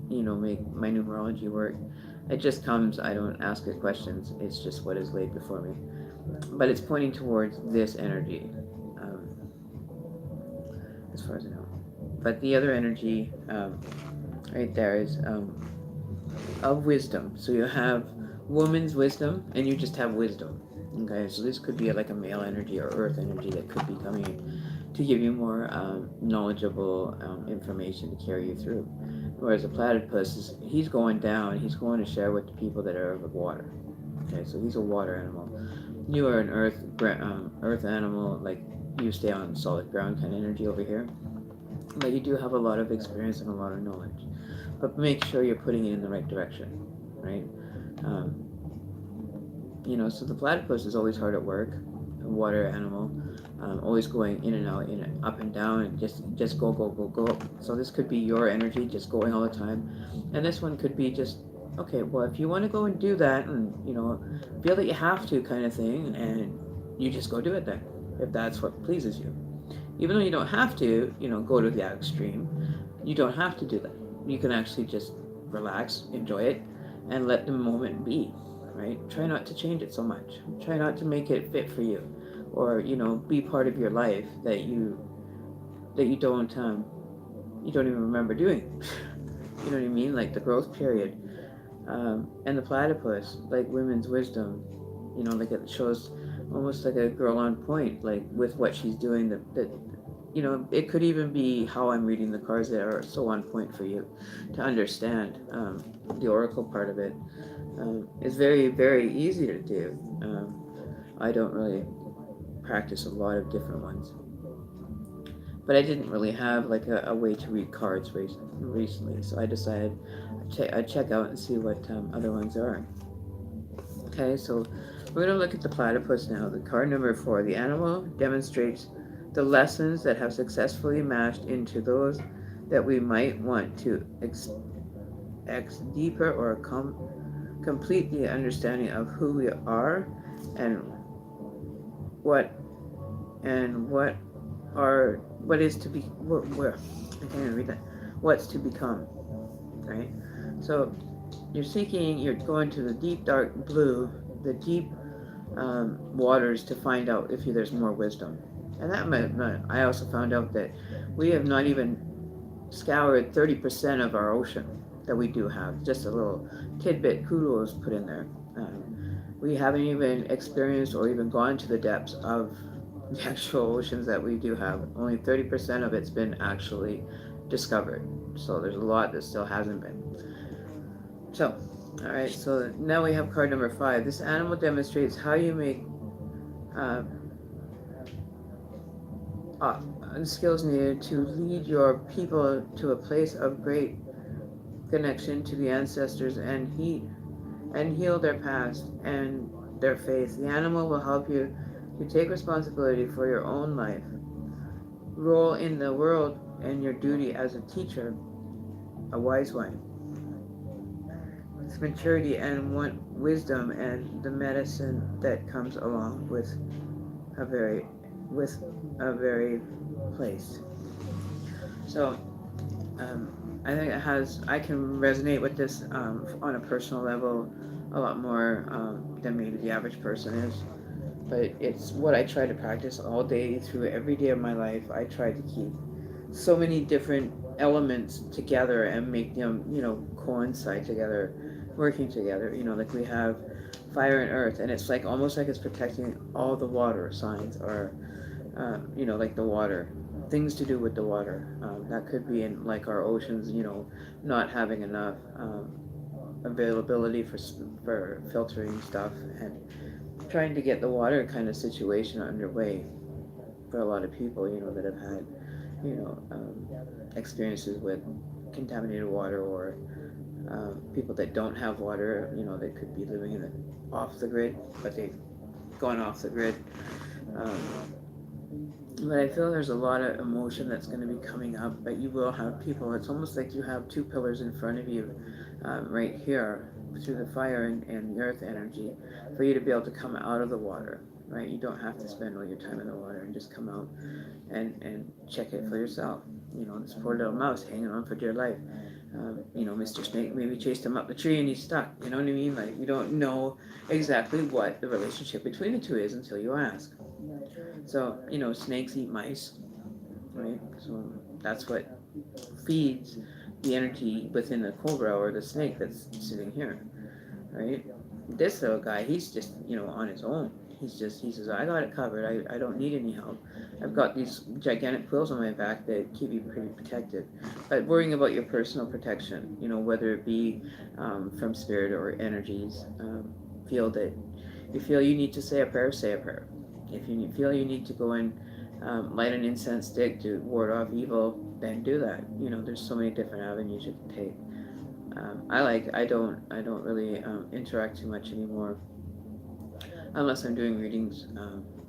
make my numerology work. It just comes, I don't ask it questions, it's just what is laid before me. But it's pointing towards this energy, as far as I know. But the other energy right there is of wisdom. So you have woman's wisdom, and you just have wisdom. Okay, so this could be like a male energy or earth energy that could be coming to give you more knowledgeable information to carry you through. Whereas a platypus he's going down, he's going to share with the people that are over water. Okay, so he's a water animal. You are an earth animal, like you stay on solid ground kind of energy over here. But you do have a lot of experience and a lot of knowledge. But make sure you're putting it in the right direction, right? Um, so the platypus is always hard at work, a water animal, always going in and out, up and down, and just go, go, go, go. So this could be your energy just going all the time, and this one could be just, okay, well, if you want to go and do that, and feel that you have to, kind of thing, and you just go do it then, if that's what pleases you. Even though you don't have to, go to the extreme, you don't have to do that. You can actually just relax, enjoy it, and let the moment be. Right? Try not to change it so much. Try not to make it fit for you, or be part of your life that you don't even remember doing. You know what I mean? Like the growth period, and the platypus, like women's wisdom. Like it shows almost like a girl on point, like with what she's doing. That it could even be how I'm reading the cards that are so on point for you to understand the oracle part of it. It's very, very easy to do. I don't really practice a lot of different ones. But I didn't really have like a way to read cards recently, so I decided I'd check out and see what other ones are. Okay, so we're going to look at the platypus now. The card number 4. The animal demonstrates the lessons that have successfully matched into those that we might want to X deeper or complete the understanding of who we are and what is to be, where I can't even read that, what's to become, right? So you're going to the deep dark blue, the deep waters to find out if there's more wisdom. And I also found out that we have not even scoured 30% of our ocean that we do have. Just a little tidbit, kudos put in there. We haven't even experienced or even gone to the depths of the actual oceans that we do have. Only 30% of it's been actually discovered. So there's a lot that still hasn't been. So, all right, so now we have card number 5. This animal demonstrates how you make skills needed to lead your people to a place of great connection to the ancestors and heal their past and their faith. The animal will help you to take responsibility for your own life, role in the world, and your duty as a teacher, a wise one. It's maturity and wisdom and the medicine that comes along with a very place. So I think I can resonate with this on a personal level a lot more than maybe the average person is. But it's what I try to practice all day through every day of my life. I try to keep so many different elements together and make them, coincide together, working together. Like we have fire and earth, and it's like almost like it's protecting all the water signs, or like the water, things to do with the water. That could be in like our oceans, not having enough availability for filtering stuff, and trying to get the water kind of situation underway for a lot of people, that have had, experiences with contaminated water, or people that don't have water, they could be living off the grid, but they've gone off the grid. But I feel there's a lot of emotion that's going to be coming up, but you will have people, it's almost like you have two pillars in front of you, right here, through the fire and the earth energy, for you to be able to come out of the water, right? You don't have to spend all your time in the water, and just come out and check it for yourself. This poor little mouse hanging on for dear life. Mr. Snake maybe chased him up the tree and he's stuck. You know what I mean? Like, you don't know exactly what the relationship between the two is until you ask. So, snakes eat mice, right? So that's what feeds the energy within the cobra or the snake that's sitting here, right? This little guy, he's just, on his own. He says, I got it covered. I don't need any help. I've got these gigantic quills on my back that keep you pretty protected. But worrying about your personal protection, whether it be from spirit or energies, feel that you feel you need to say a prayer, say a prayer. If you feel you need to go and light an incense stick to ward off evil, then do that. There's so many different avenues you can take. I don't really interact too much anymore unless I'm doing readings.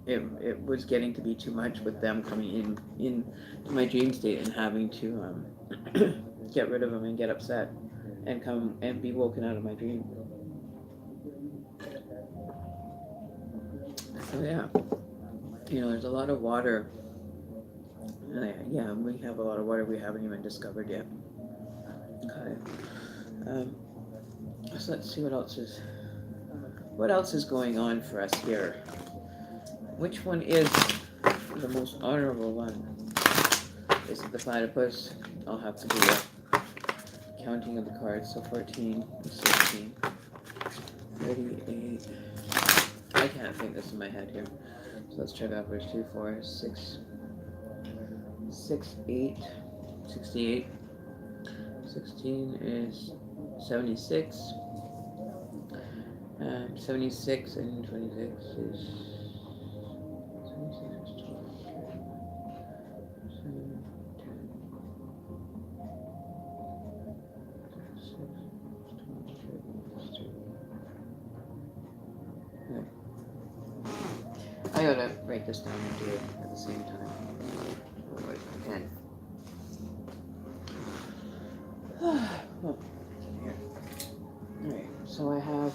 It was getting to be too much with them coming in to my dream state and having to get rid of them and get upset and come and be woken out of my dream. So yeah, there's a lot of water. Yeah, we have a lot of water we haven't even discovered yet. Okay. So let's see what else is going on for us here. Which one is the most honorable one? Is it the platypus? I'll have to do a counting of the cards. So 14, 16, 38. I can't think this in my head here. So let's try backwards. 2, 4, 6, 8, 68. 16 is 76. 76 and 26 is 76 is 12. 7, 10, 36, 12, 13, I gotta write this down and do it at the same time. Otherwise I can't. Oh, here. Alright, so I have.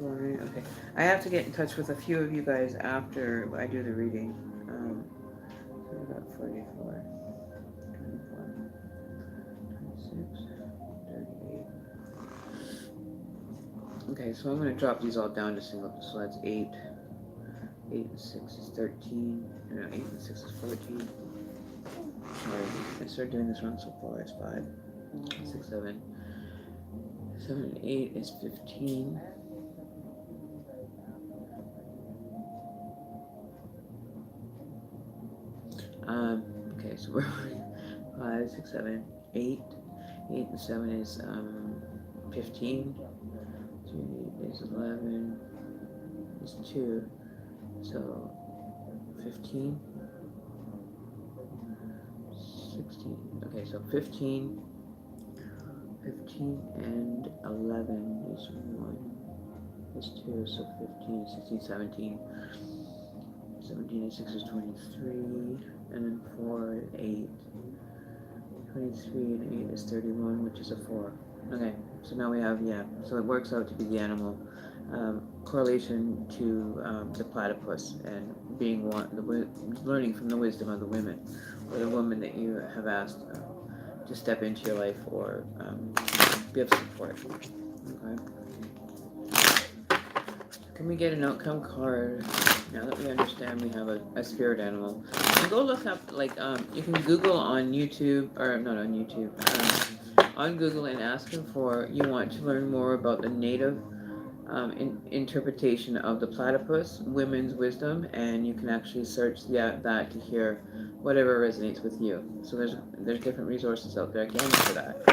Okay, I have to get in touch with a few of you guys after I do the reading. So we got 44, 24, 26, 38. Okay, so I'm going to drop these all down to single. So that's 8. 8 and 6 is 13. No, 8 and 6 is 14. Sorry, I started doing this wrong, so 4 is 5. 6, 7. 7 and 8 is 15. Okay, so we're 5, 6, 7, 8. 8 and 7 is 15. 3 is 11. Is 2. So 15. 16. Okay, so 15 and 11 is 1. Is 2, so 15, 16, 17. 17 and 6 is 23. And then 4 and 8. 23 and 8 is 31, which is a 4. Okay, so now we have, so it works out to be the animal correlation to the platypus and being learning from the wisdom of the women, or the woman that you have asked to step into your life or give support. Okay. Can we get an outcome card? Now that we understand we have a spirit animal, and go look up, you can Google on YouTube, or not on YouTube, on Google, and ask them for, you want to learn more about the native interpretation of the platypus, women's wisdom, and you can actually search that to hear whatever resonates with you. So there's different resources out there again for that.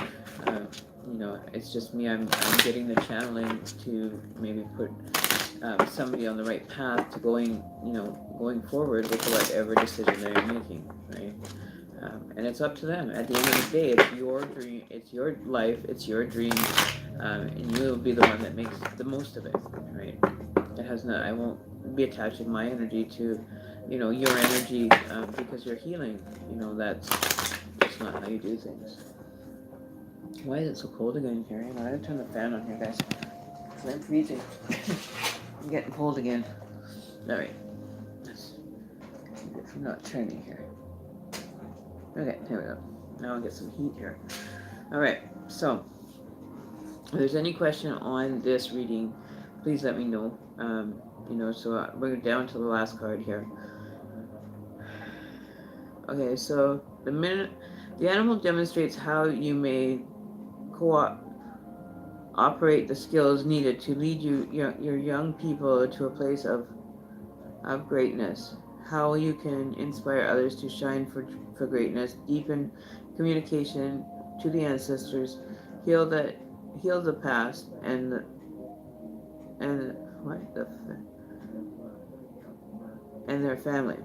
It's just me. I'm getting the channeling to maybe put somebody on the right path to going forward with whatever decision they're making, right? And it's up to them. At the end of the day, it's your dream, it's your life, it's your dream, and you'll be the one that makes the most of it, right? I won't be attaching my energy to, your energy because you're healing. That's just not how you do things. Why is it so cold again here? I gotta turn the fan on here, guys. I'm freezing. I'm getting cold again. Alright. Let's keep it from not turning here. Okay, here we go. Now I'll get some heat here. Alright, so if there's any question on this reading, please let me know. So we're down to the last card here. Okay, so the animal demonstrates how you may operate the skills needed to lead your young people to a place of of greatness, how you can inspire others to shine for greatness, deepen communication to the ancestors, heal the heal the past and what the and their family.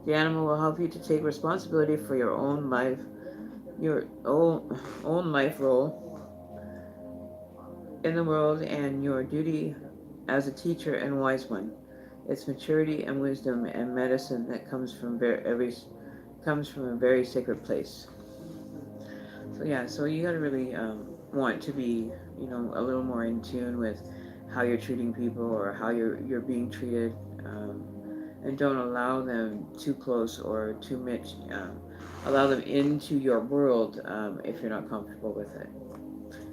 The animal will help you to take responsibility for your own life role in the world, and your duty as a teacher and wise one. It's maturity and wisdom and medicine that comes from a very sacred place. So yeah, so you gotta really want to be, a little more in tune with how you're treating people or how you're being treated, and don't allow them too close or too much. Allow them into your world if you're not comfortable with it.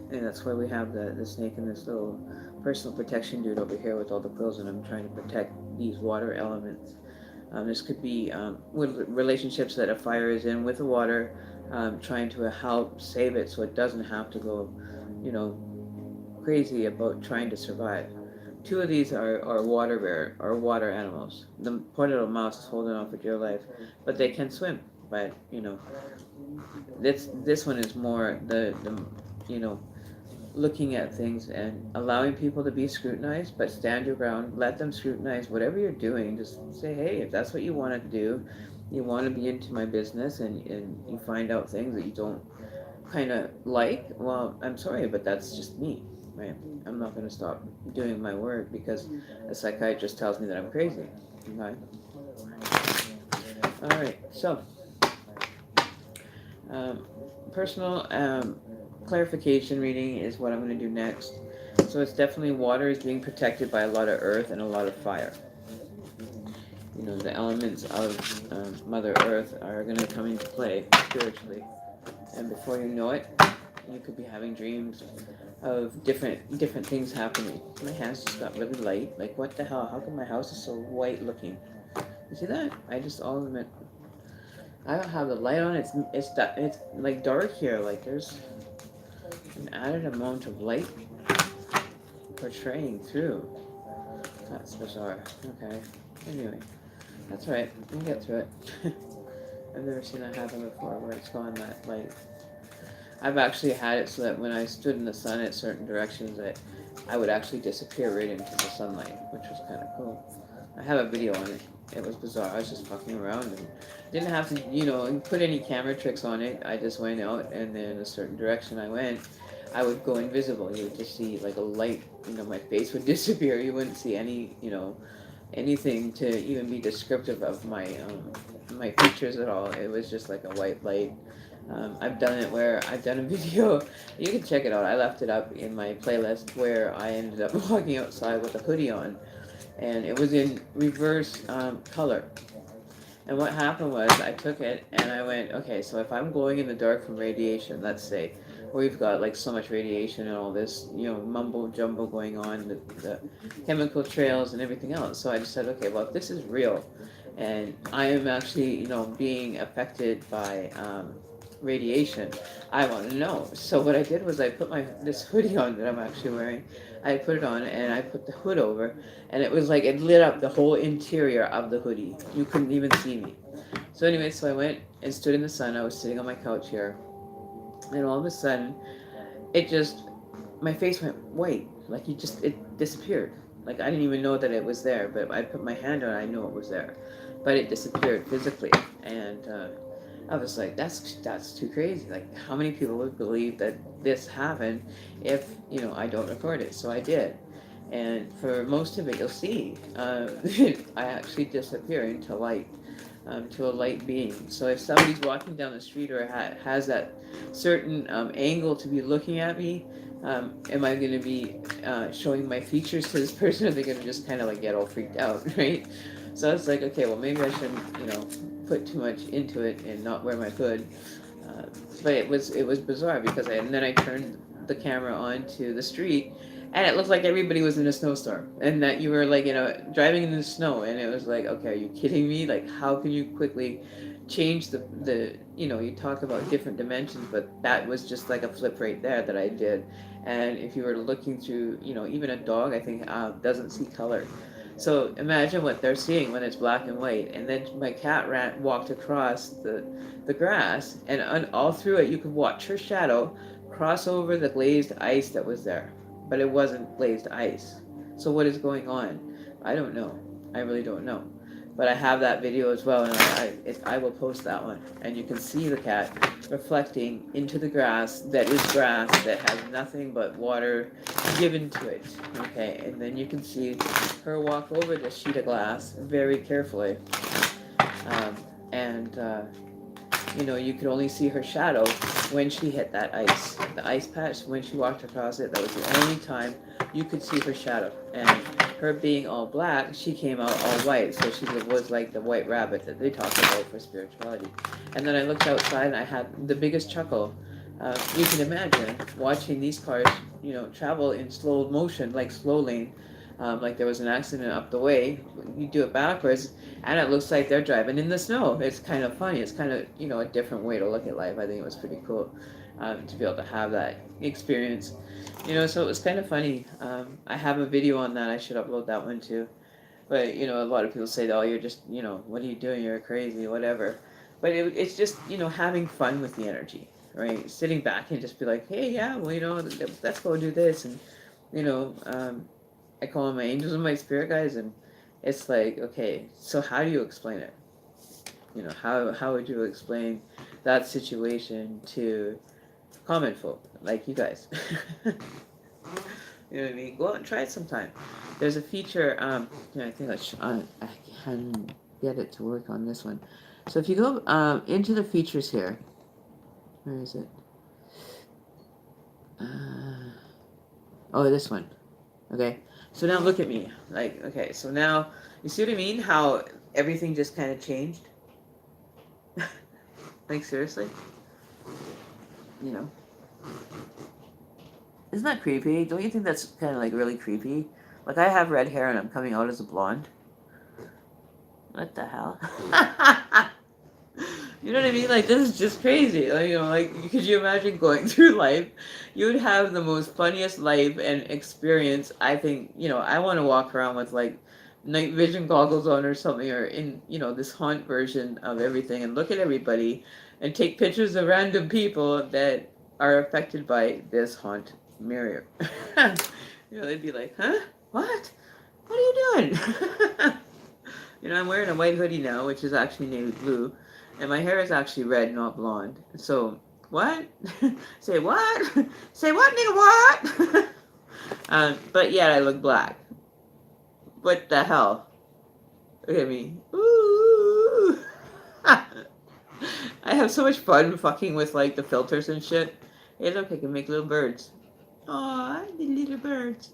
And that's why we have the snake and this little personal protection dude over here with all the quills, and I'm trying to protect these water elements. This could be with relationships that a fire is in with the water, trying to help save it so it doesn't have to go, crazy about trying to survive. Two of these are water animals. The poor little mouse is holding on for dear life, but they can swim. But this one is more the looking at things and allowing people to be scrutinized, but stand your ground. Let them scrutinize whatever you're doing. Just say, hey, if that's what you want to do, you want to be into my business, and you find out things that you don't kind of like, well, I'm sorry, but that's just me, right? I'm not going to stop doing my work because a psychiatrist tells me that I'm crazy. Okay? All right, so personal clarification reading is what I'm going to do next. So it's definitely water is being protected by a lot of earth and a lot of fire. The elements of Mother Earth are going to come into play spiritually. And before you know it, you could be having dreams of different things happening. My hands just got really light. Like, what the hell? How come my house is so white looking? You see that? I don't have the light on. It's like dark here. Like there's an added amount of light portraying through. That's bizarre. Okay. Anyway, that's right. We'll get through it. I've never seen that happen before, where it's gone that light. I've actually had it so that when I stood in the sun at certain directions, that I would actually disappear right into the sunlight, which was kind of cool. I have a video on it. It was bizarre. I was just fucking around and didn't have to, put any camera tricks on it. I just went out, and then in a certain direction I went, I would go invisible. You would just see like a light, my face would disappear. You wouldn't see any, anything to even be descriptive of my features at all. It was just like a white light. I've done it where I've done a video. You can check it out. I left it up in my playlist where I ended up walking outside with a hoodie on, and it was in reverse color. And what happened was I took it and I went, okay, so if I'm glowing in the dark from radiation, let's say, where we've got like so much radiation and all this, mumbo jumbo going on, the chemical trails and everything else. So I just said, okay, well, if this is real and I am actually, being affected by radiation, I want to know. So what I did was I put this hoodie on that I'm actually wearing. I put it on and I put the hood over, and it was like it lit up the whole interior of the hoodie. You couldn't even see me. So anyway, so I went and stood in the sun. I was sitting on my couch here, and all of a sudden, my face went white. Like it disappeared. Like I didn't even know that it was there, but I put my hand on it, I knew it was there. But it disappeared physically, and I was like, that's too crazy. Like, how many people would believe that this happened if, I don't record it? So I did. And for most of it, you'll see, I actually disappear into light, to a light being. So if somebody's walking down the street or has that certain angle to be looking at me, am I going to be showing my features to this person, or are they going to just kind of like get all freaked out, right? So it's like, okay, well, maybe I shouldn't, put too much into it and not wear my hood. But it was bizarre because then I turned the camera onto the street, and it looked like everybody was in a snowstorm, and that you were like, driving in the snow, and it was like, okay, are you kidding me? Like, how can you quickly change the you talk about different dimensions, but that was just like a flip right there that I did. And if you were looking through, even a dog, I think, doesn't see color. So imagine what they're seeing when it's black and white. And then my cat walked across the grass, and all through it, you could watch her shadow cross over the glazed ice that was there. But it wasn't glazed ice. So what is going on? I don't know. I really don't know. But I have that video as well, and I will post that one. And you can see the cat reflecting into the grass that is grass that has nothing but water given to it. Okay, and then you can see her walk over the sheet of glass very carefully. And you know, you could only see her shadow when she hit that ice. The ice patch, when she walked across it, that was the only time you could see her shadow. And her being all black, she came out all white. So she was like the white rabbit that they talk about for spirituality. And then I looked outside and I had the biggest chuckle. You can imagine watching these cars, you know, travel in slow motion, like slow lane. Like there was an accident up the way. You do it backwards, and it looks like they're driving in the snow. It's kind of funny. It's kind of, you know, a different way to look at life. I think it was pretty cool to be able to have that experience. You know, so it was kind of funny. I have a video on that. I should upload that one too. But, you know, a lot of people say, oh, you're just, you know, what are you doing? You're crazy, whatever. But it's just, you know, having fun with the energy, right? Sitting back and just be like, hey, yeah, well, you know, let's go do this. And, you know, I call them my angels and my spirit guides, and it's like, okay, so how do you explain it? You know, how would you explain that situation to common folk like you guys? You know what I mean? Go out and try it sometime. There's a feature, you know, I think I can get it to work on this one. So if you go into the features here, where is it? Oh, this one. Okay. So now look at me. Like, okay, so now, you see what I mean? How everything just kind of changed? Like, seriously? You know? Isn't that creepy? Don't you think that's kind of like really creepy? Like, I have red hair and I'm coming out as a blonde. What the hell? You know what I mean? Like, this is just crazy. Like, you know, like, could you imagine going through life? You would have the most funniest life and experience. I think, you know, I want to walk around with, like, night vision goggles on or something, or in, you know, this haunt version of everything, and look at everybody and take pictures of random people that are affected by this haunt mirror. You know, they'd be like, huh? What? What are you doing? You know, I'm wearing a white hoodie now, which is actually navy blue. And my hair is actually red, not blonde. So, what? Say what? Say what, nigga, what? But yet I look black. What the hell? Look at me. Ooh. I have so much fun fucking with, like, the filters and shit. Hey, look, I can make little birds. Aw, the little birds.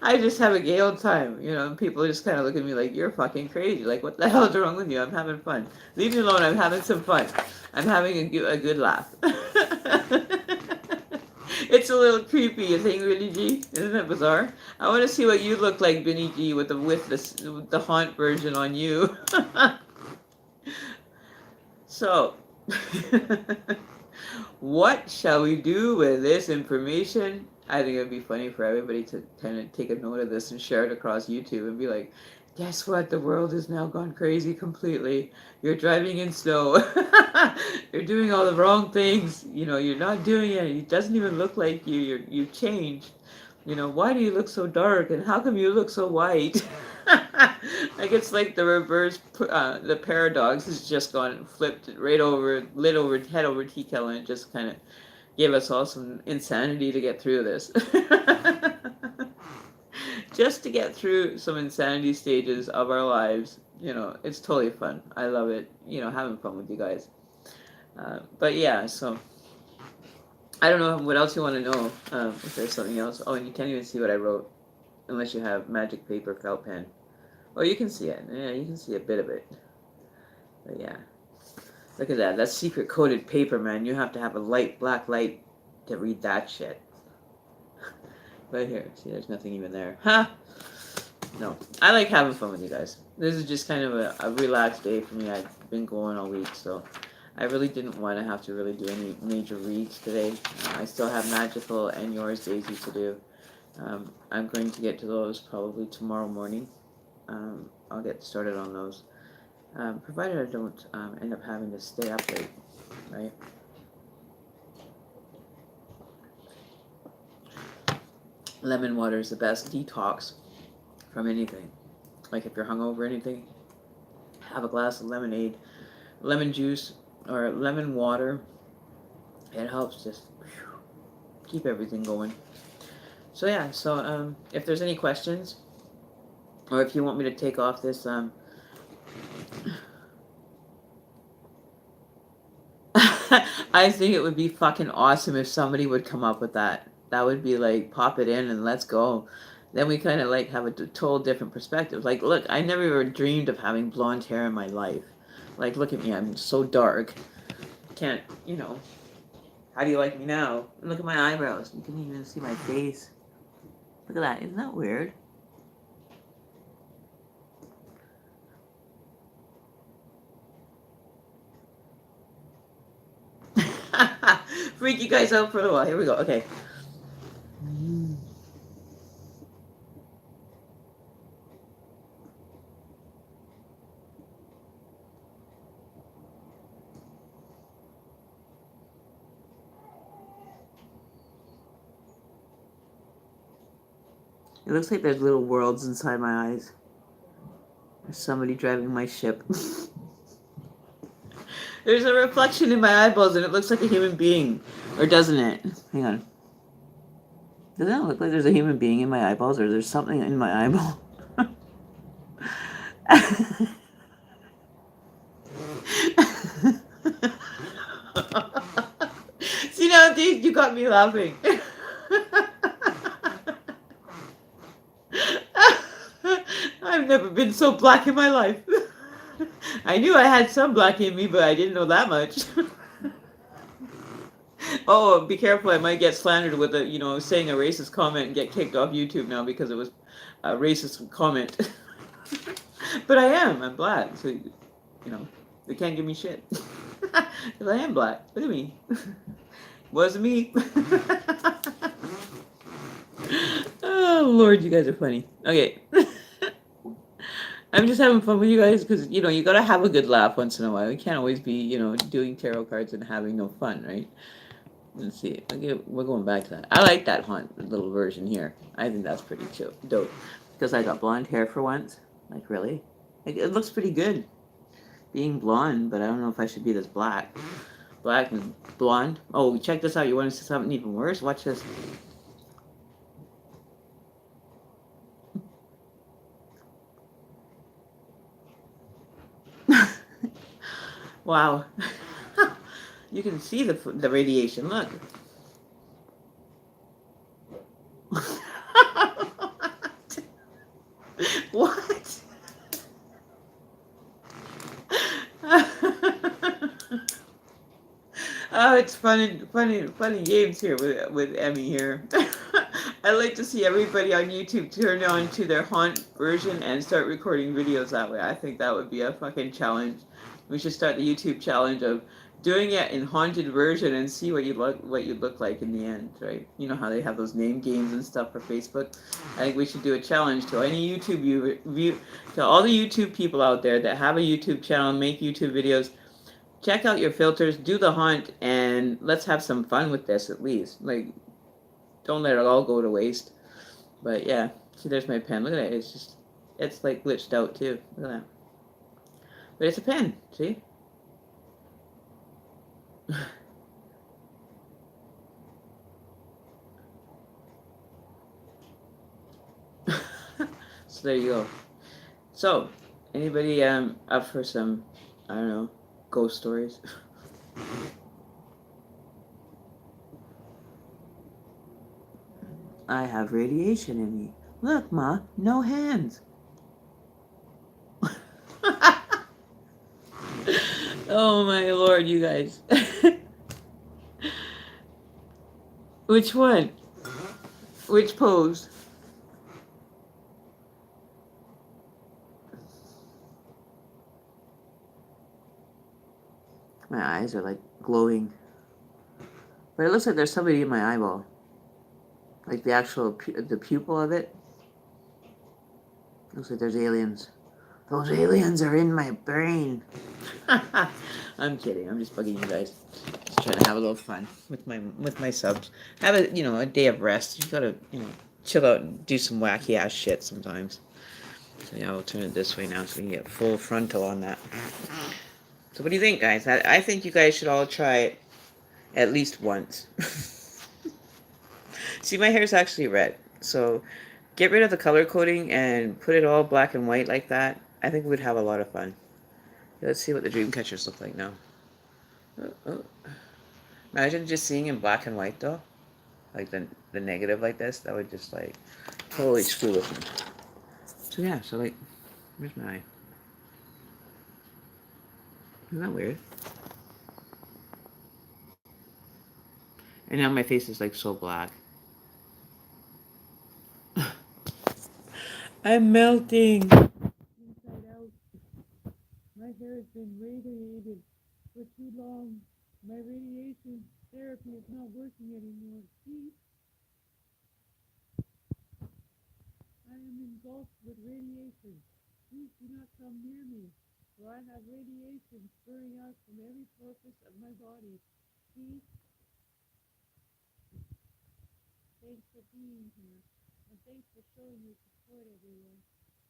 I just have a gay old time, you know, and people just kind of look at me like, you're fucking crazy. Like, what the hell is wrong with you? I'm having fun. Leave me alone. I'm having some fun. I'm having a good laugh. It's a little creepy, you think, Billy G? Isn't it bizarre? I want to see what you look like, Billy G, with the haunt version on you. So, what shall we do with this information? I think it would be funny for everybody to kind of take a note of this and share it across YouTube and be like, guess what? The world has now gone crazy completely. You're driving in snow. You're doing all the wrong things. You know, you're not doing it. It doesn't even look like you. You've changed. You know, why do you look so dark? And how come you look so white? Like, it's like the reverse, the paradox has just gone flipped right over, lit over, head over tea kettle, and it just kind of gave us all some insanity to get through this. Just to get through some insanity stages of our lives, you know, it's totally fun. I love it, you know, having fun with you guys. But yeah, so I don't know what else you want to know, if there's something else. Oh, and you can't even see what I wrote unless you have magic paper felt pen. Oh, you can see it. Yeah, you can see a bit of it. But yeah. Look at that. That's secret coded paper, man. You have to have a light, black light to read that shit. Right here. See, there's nothing even there. Huh? No. I like having fun with you guys. This is just kind of a relaxed day for me. I've been going all week, so I really didn't want to have to really do any major reads today. I still have magical and yours, Daisy, to do. I'm going to get to those probably tomorrow morning. I'll get started on those, provided I don't end up having to stay up late, right? Lemon water is the best detox from anything. Like if you're hungover or anything, have a glass of lemonade, lemon juice, or lemon water. It helps just keep everything going. So yeah, so if there's any questions, or if you want me to take off this, I think it would be fucking awesome if somebody would come up with that. That would be like, pop it in and let's go. Then we kind of like have a total different perspective. Like, look, I never even dreamed of having blonde hair in my life. Like, look at me, I'm so dark. Can't, you know. How do you like me now? Look at my eyebrows. You can even see my face. Look at that. Isn't that weird? Freak you guys out for a while. Here we go. Okay. It looks like there's little worlds inside my eyes. There's somebody driving my ship. There's a reflection in my eyeballs and it looks like a human being. Or doesn't it? Hang on. Doesn't it look like there's a human being in my eyeballs or there's something in my eyeball? See now, you got me laughing. I've never been so black in my life. I knew I had some black in me, but I didn't know that much. Oh, be careful! I might get slandered with a, saying a racist comment and get kicked off YouTube now because it was a racist comment. But I am. I'm black, so they can't give me shit because I am black. Look at me. Wasn't me. Oh Lord, you guys are funny. Okay. I'm just having fun with you guys because, you gotta have a good laugh once in a while. We can't always be, doing tarot cards and having no fun, right? Let's see. Okay, we're going back to that. I like that haunt little version here. I think that's pretty dope. Because I got blonde hair for once. Like, really? Like, it looks pretty good being blonde, but I don't know if I should be this black. Black and blonde. Oh, check this out. You want to see something even worse? Watch this. Wow. You can see the radiation. Look. What? Oh, it's funny games here with Emmy here. I like to see everybody on YouTube turn on to their haunt version and start recording videos that way. I think that would be a fucking challenge. We should start the YouTube challenge of doing it in haunted version and see what you look like in the end, right? You know how they have those name games and stuff for Facebook. I think we should do a challenge to any YouTube to all the YouTube people out there that have a YouTube channel and make YouTube videos. Check out your filters, do the haunt, and let's have some fun with this at least. Like, don't let it all go to waste. But yeah, see, there's my pen. Look at it. It's like glitched out too. Look at that. But it's a pen. See? So there you go. So, anybody up for some, I don't know, ghost stories? I have radiation in me. Look, Ma, no hands. Oh my Lord, you guys. Which one? Which pose? My eyes are like glowing. But it looks like there's somebody in my eyeball. like the actual the pupil of it. Looks like there's aliens. Those aliens are in my brain. I'm kidding. I'm just bugging you guys. Just trying to have a little fun with my subs. Have a a day of rest. You gotta chill out and do some wacky ass shit sometimes. So yeah, we'll turn it this way now so we can get full frontal on that. So what do you think, guys? I think you guys should all try it at least once. See, my hair's actually red, so get rid of the color coding and put it all black and white like that. I think we'd have a lot of fun. Let's see what the dream catchers look like now. Oh, oh. Imagine just seeing in black and white though, like the negative like this. That would just like totally screw with me. So yeah, so like, where's my eye? Isn't that weird? And now my face is like so black. I'm melting. Inside out. My hair has been radiated for too long. My radiation therapy is not working anymore. See? I am engulfed with radiation. Please do not come near me, for I have radiation spurring out from every orifice of my body. See? Thanks for being here, and thanks for showing your support, everyone.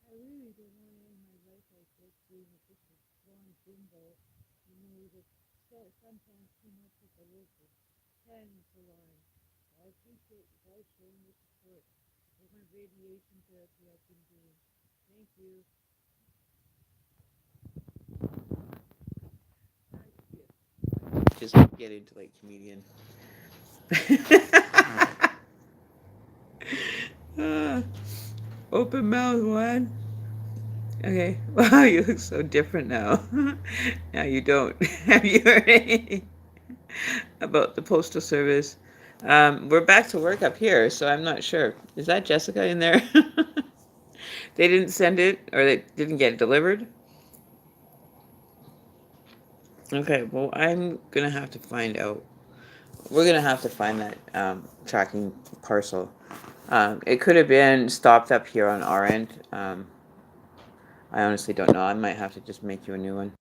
I really don't want to end my life like this, being a just a blonde bimbo. There's sometimes too much of the work of standing for line. I appreciate you guys showing your support for my radiation therapy I've been doing. Thank you. Just get into like comedian. Open mouth one. Okay. Wow, you look so different now. Now you don't. Have you heard anything about the postal service? We're back to work up here, so I'm not sure. Is that Jessica in there? They didn't send it, or they didn't get it delivered? Okay, well, I'm gonna have to find out. We're gonna have to find that tracking parcel. It could have been stopped up here on our end. I honestly don't know. I might have to just make you a new one.